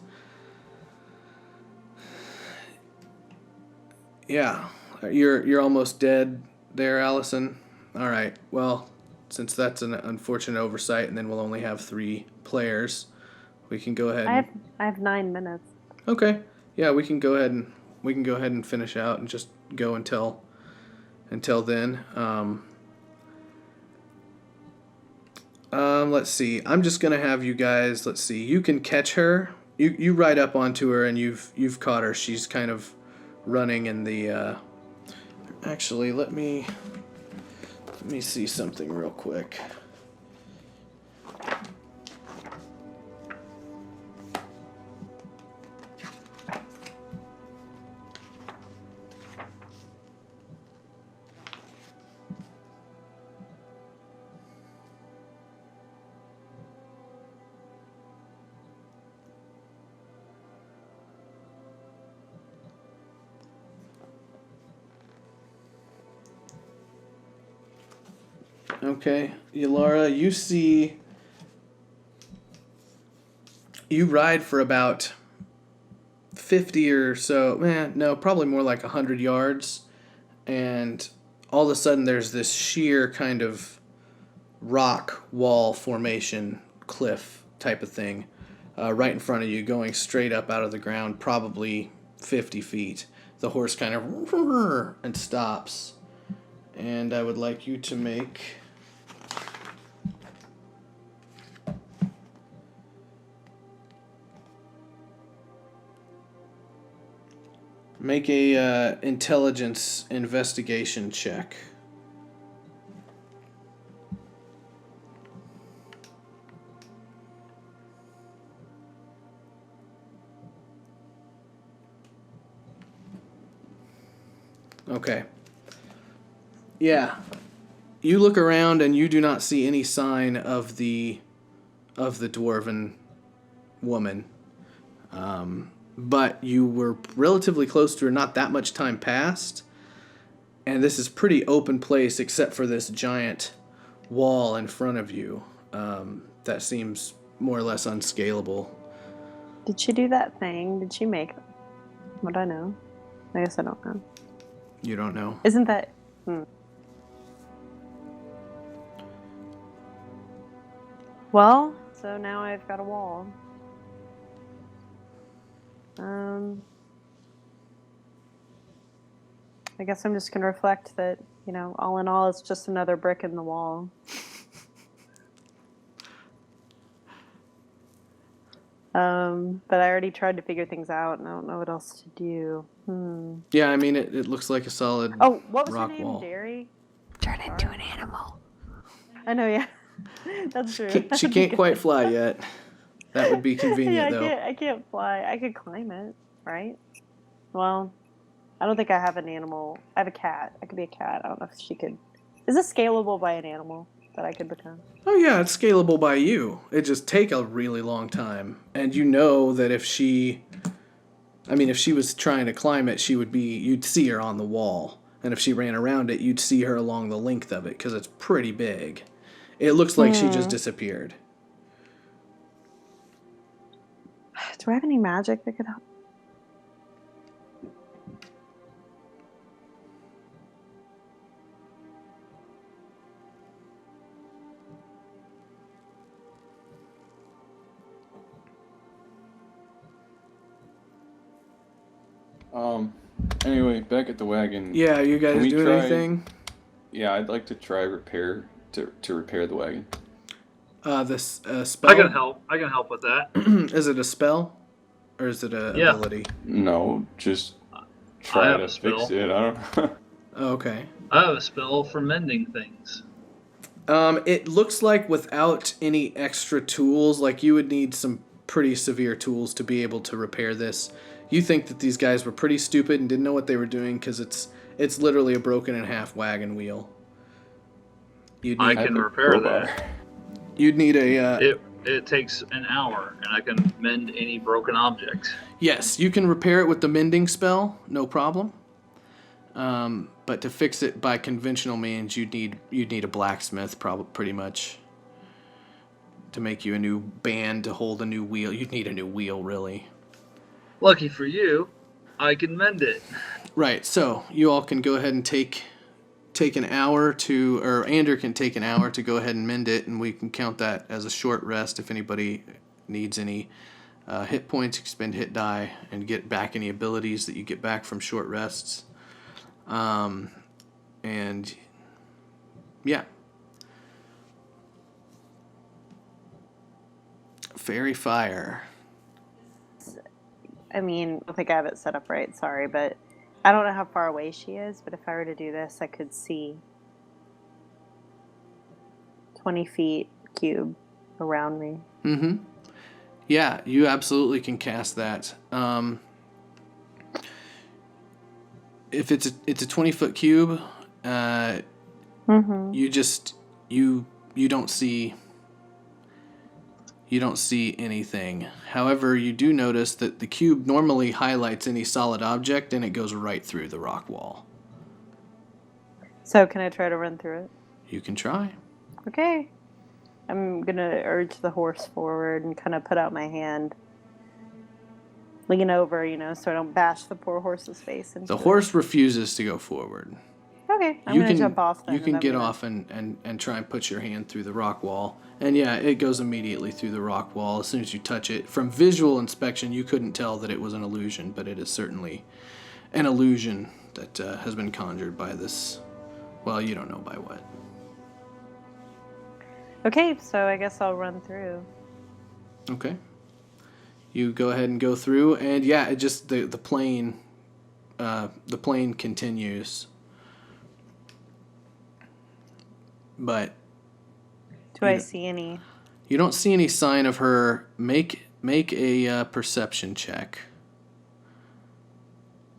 yeah, you're almost dead there, Allison. All right. Well, since that's an unfortunate oversight, and then we'll only have 3 players, we can go ahead. I have 9 minutes. Okay. Yeah, we can go ahead and finish out and just go until then. Let's see. I'm just gonna have you guys. Let's see. You can catch her. You ride up onto her and you've caught her. She's kind of running in the. Actually, let me see something real quick. Okay, Yalara, you ride for about 50 or so, probably more like 100 yards, and all of a sudden there's this sheer kind of rock wall formation, cliff type of thing, right in front of you, going straight up out of the ground, probably 50 feet. The horse kind of and stops, and I would like you to make a intelligence investigation check. Okay. Yeah. You look around and you do not see any sign of the dwarven woman. But you were relatively close to her, not that much time passed. And this is pretty open place except for this giant wall in front of you that seems more or less unscalable. Did she do that thing? Did she make it? Would I know? I guess I don't know. You don't know. Isn't that... Well, so now I've got a wall. I guess I'm just going to reflect that, all in all, it's just another brick in the wall. But I already tried to figure things out, and I don't know what else to do. Yeah, I mean, it looks like a solid what was rock her name? wall. Jerry? Turn into an animal. I know, yeah. That's true. She can't quite fly yet. That would be convenient, though. I can't fly. I could climb it, right? Well, I don't think I have an animal. I have a cat. I could be a cat. I don't know if she could. Is this scalable by an animal that I could become? Oh yeah, it's scalable by you. It just take a really long time. And you know that if she was trying to climb it, you'd see her on the wall. And if she ran around it, you'd see her along the length of it because it's pretty big. It looks like she just disappeared. Do I have any magic that could help? Anyway, back at the wagon. Yeah, you guys doing anything? Yeah, I'd like to try repair the wagon. This spell. I can help with that. Is it a spell, or is it a ability? No, just try to fix it. I don't know. Okay. I have a spell for mending things. It looks like without any extra tools, like you would need some pretty severe tools to be able to repair this. You think that these guys were pretty stupid and didn't know what they were doing because it's literally a broken in half wagon wheel. I can repair that. You'd need a... It takes an hour, and I can mend any broken object. Yes, you can repair it with the mending spell, no problem. But to fix it by conventional means, you'd need a blacksmith, probably pretty much, to make you a new band to hold a new wheel. You'd need a new wheel, really. Lucky for you, I can mend it. Right. So you all can go ahead and take an hour to, or Ander can take an hour to go ahead and mend it, and we can count that as a short rest if anybody needs any hit points, expend hit die, and get back any abilities that you get back from short rests. And yeah. Fairy fire. I mean, I don't think I have it set up right, sorry, but I don't know how far away she is, but if I were to do this, I could see 20 feet cube around me. Mm-hmm. Yeah, you absolutely can cast that. If it's a 20-foot cube, you just you don't see anything. However, you do notice that the cube normally highlights any solid object and it goes right through the rock wall. So can I try to run through it? You can try. Okay. I'm going to urge the horse forward and kind of put out my hand. Lean over, so I don't bash the poor horse's face into The horse refuses to go forward. Okay, I'm going to jump off then. You can get off and try and put your hand through the rock wall. And yeah, it goes immediately through the rock wall as soon as you touch it. From visual inspection, you couldn't tell that it was an illusion, but it is certainly an illusion that has been conjured by this. Well, you don't know by what. Okay, so I guess I'll run through. Okay. You go ahead and go through, and yeah, it just the plane continues. But do I see any? You don't see any sign of her. Make a perception check.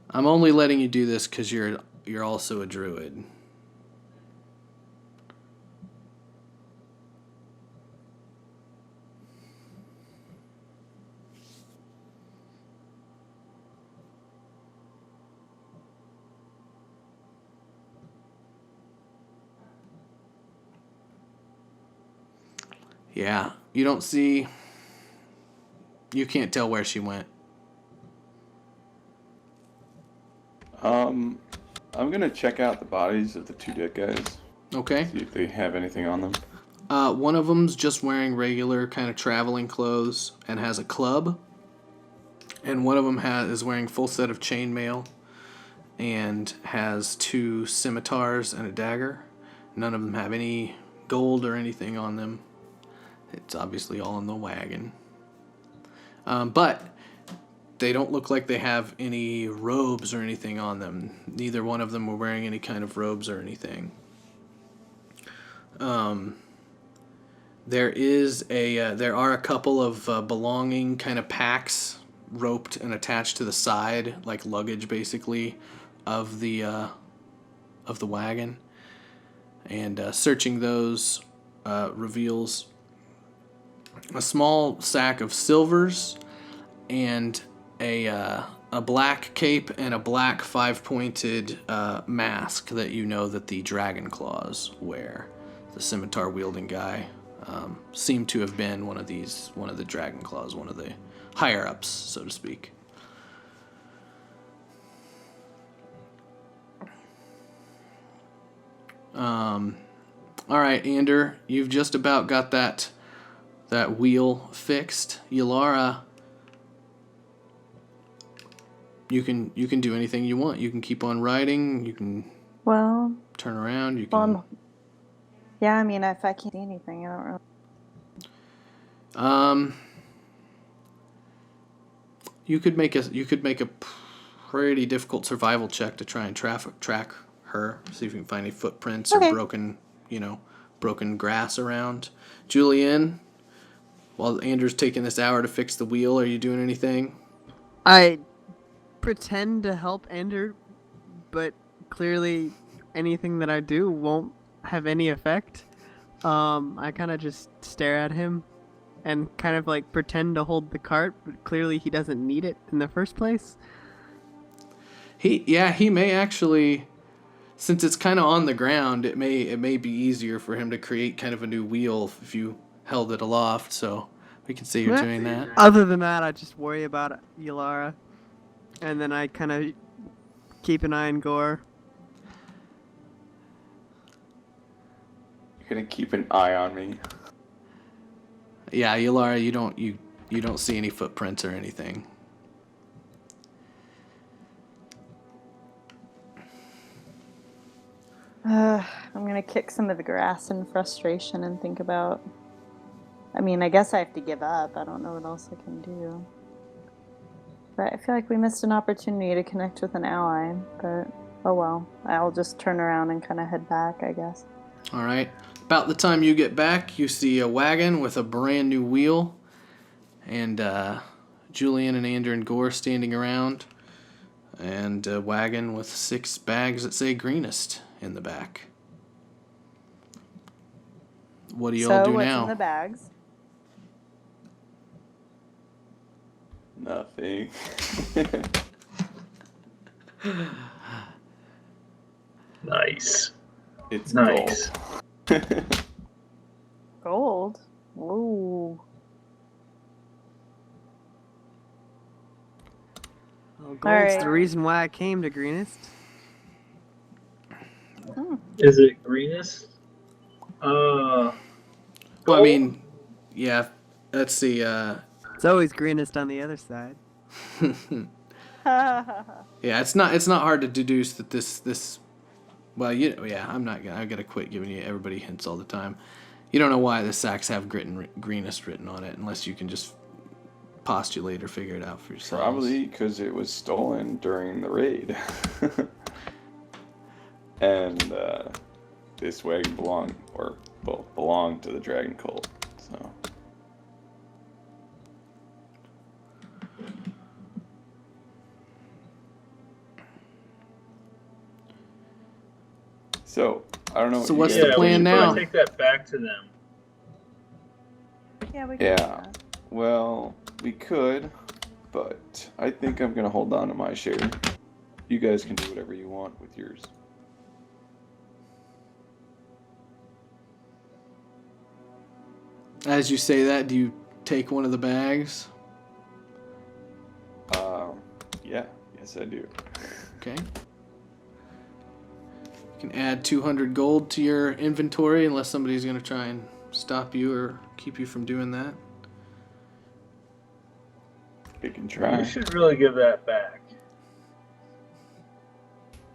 I'm only letting you do this because you're also a druid. Yeah, you don't see... You can't tell where she went. I'm gonna check out the bodies of the two dead guys. Okay. See if they have anything on them. One of them's just wearing regular kind of traveling clothes and has a club. And one of them is wearing full set of chainmail and has 2 scimitars and a dagger. None of them have any gold or anything on them. It's obviously all in the wagon. But they don't look like they have any robes or anything on them. Neither one of them were wearing any kind of robes or anything. There are a couple of belonging kind of packs roped and attached to the side, like luggage basically, of the wagon. And searching those reveals a small sack of silvers and a black cape and a black 5-pointed mask that you know that the Dragon Claws wear. The scimitar wielding guy seemed to have been one of the Dragon Claws, one of the higher ups, so to speak. All right, Ander, you've just about got that wheel fixed. Yalara, you can do anything you want. You can keep on riding. You can turn around. You can. Yeah, I mean, if I can't see anything, I don't really. You could make a pretty difficult survival check to try and track her. See if you can find any footprints or broken grass around. Julianne, while Andrew's taking this hour to fix the wheel, are you doing anything? I pretend to help Ender, but clearly anything that I do won't have any effect. I kind of just stare at him and kind of like pretend to hold the cart, but clearly he doesn't need it in the first place. He may actually, since it's kind of on the ground, it may be easier for him to create kind of a new wheel if you held it aloft. So we can say you're doing that. Other than that, I just worry about Yalara, and then I kind of keep an eye on Gore. You're gonna keep an eye on me. Yeah, Yalara, you don't see any footprints or anything. I'm gonna kick some of the grass in frustration and think about. I mean, I guess I have to give up. I don't know what else I can do. But I feel like we missed an opportunity to connect with an ally. But oh well. I'll just turn around and kind of head back, I guess. All right. About the time you get back, you see a wagon with a brand new wheel, and Julian and Ander and Gore standing around, and a wagon with 6 bags that say greenest in the back. What do y'all do what's now? in the bags? Nothing. Nice. It's Nice. gold. Gold. Ooh. Well, gold's Alright. the reason why I came to Greenest. Is it greenest? Well, I gold? mean, yeah. Let's see. It's always greenest on the other side. Yeah, it's not hard to deduce that this. Well, I gotta quit giving you everybody hints all the time. You don't know why the sacks have greenest written on it unless you can just postulate or figure it out for yourselves. Probably because it was stolen during the raid. And this wagon belonged to the Dragon Cult. So I don't know. So what what's you the guys plan do. now? Take that back to them. Yeah, we can. do Yeah. that. Well, we could, but I think I'm gonna hold on to my share. You guys can do whatever you want with yours. As you say that, do you take one of the bags? Yeah, yes I do. Okay. You can add 200 gold to your inventory unless somebody's going to try and stop you or keep you from doing that. You can try. You should really give that back.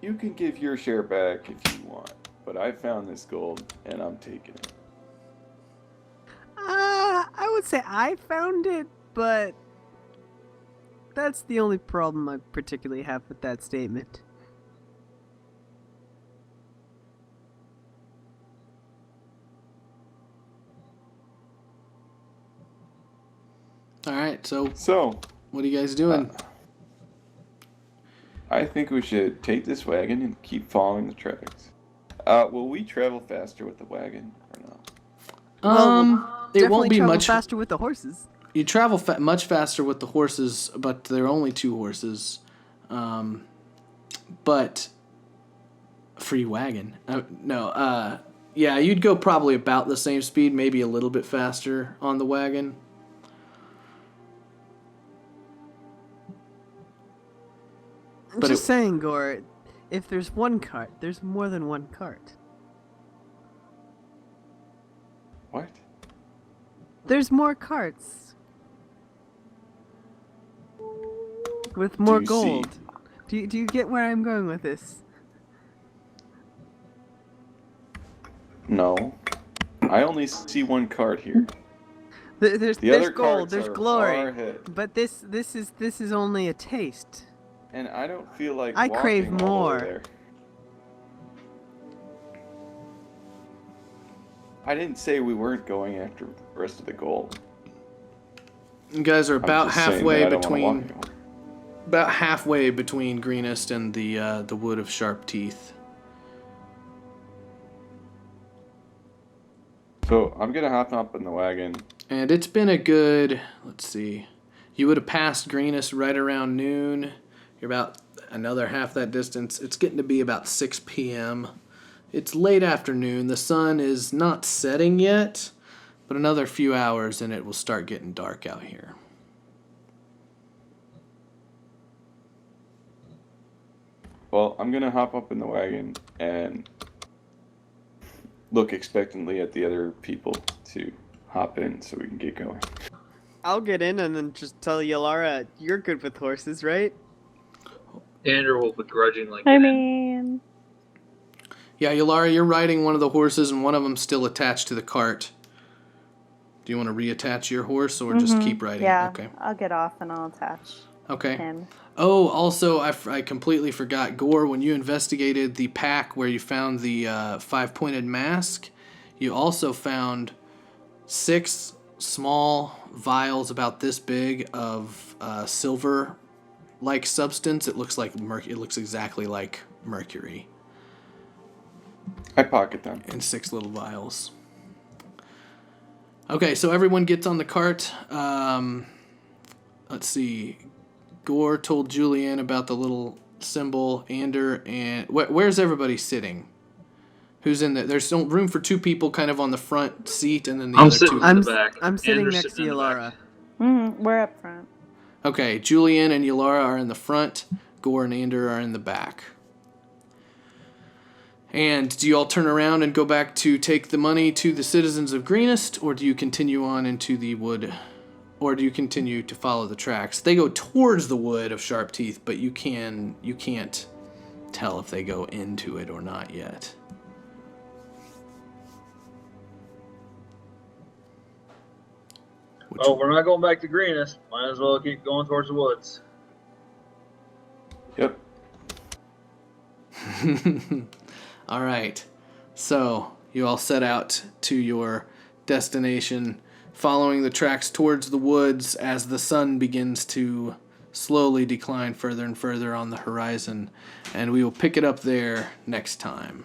You can give your share back if you want, but I found this gold and I'm taking it. I would say I found it, but that's the only problem I particularly have with that statement. All right, so So, what are you guys doing? I think we should take this wagon and keep following the tracks. Will we travel faster with the wagon or no? It won't Definitely be travel much faster with the horses. You travel much faster with the horses, but there are only 2 horses. But free wagon. Yeah, you'd go probably about the same speed, maybe a little bit faster on the wagon. I'm But just saying, Gore, if there's one cart, there's more than one cart. What? There's more carts. With more Do you gold. see? Do you get where I'm going with this? No. I only see one cart here. There's The other gold, carts there's are glory. far ahead. But this is only a taste. And I don't feel like I crave walking all the way more. there. I didn't say we weren't going after the rest of the gold. You guys are I'm about just saying halfway that I don't wanna walk between anymore. about halfway between Greenest and the Wood of Sharp Teeth. So I'm gonna hop up in the wagon. And it's been a good, let's see, you would have passed Greenest right around noon. You're about another half that distance. It's getting to be about 6 p.m. It's late afternoon. The sun is not setting yet, but another few hours and it will start getting dark out here. Well, I'm going to hop up in the wagon and look expectantly at the other people to hop in so we can get going. I'll get in and then just tell Yalara, you're good with horses, right? Andrew will begrudgingly. I get in. mean, Yeah, Yalara, you're riding one of the horses and one of them's still attached to the cart. Do you want to reattach your horse or just keep riding? yeah, Okay. I'll get off and I'll attach Okay. him. Oh, also, I completely forgot. Gore, when you investigated the pack where you found the 5-pointed mask, you also found 6 small vials about this big of silver-like substance. It looks like it looks exactly like mercury. I pocket them. In 6 little vials. Okay, so everyone gets on the cart. Let's see. Gore told Julianne about the little symbol. Ander and where's everybody sitting? Who's in there? There's no room for 2 people, kind of on the front seat, and then the I'm other sitting 2. in the back. I'm sitting Andrew's next to sitting in the Yalara. back. We're up front. Okay, Julianne and Yalara are in the front. Gore and Ander are in the back. And do you all turn around and go back to take the money to the citizens of Greenest, or do you continue on into the wood? Or do you continue to follow the tracks? They go towards the wood of Sharp Teeth, but you can't tell if they go into it or not yet. Oh, we're not going back to Greenest. Might as well keep going towards the woods. Yep. All right. So you all set out to your destination, following the tracks towards the woods as the sun begins to slowly decline further and further on the horizon. And we will pick it up there next time.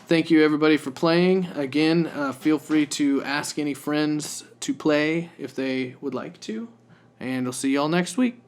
Thank you, everybody, for playing. Again, feel free to ask any friends to play if they would like to. And I'll see you all next week.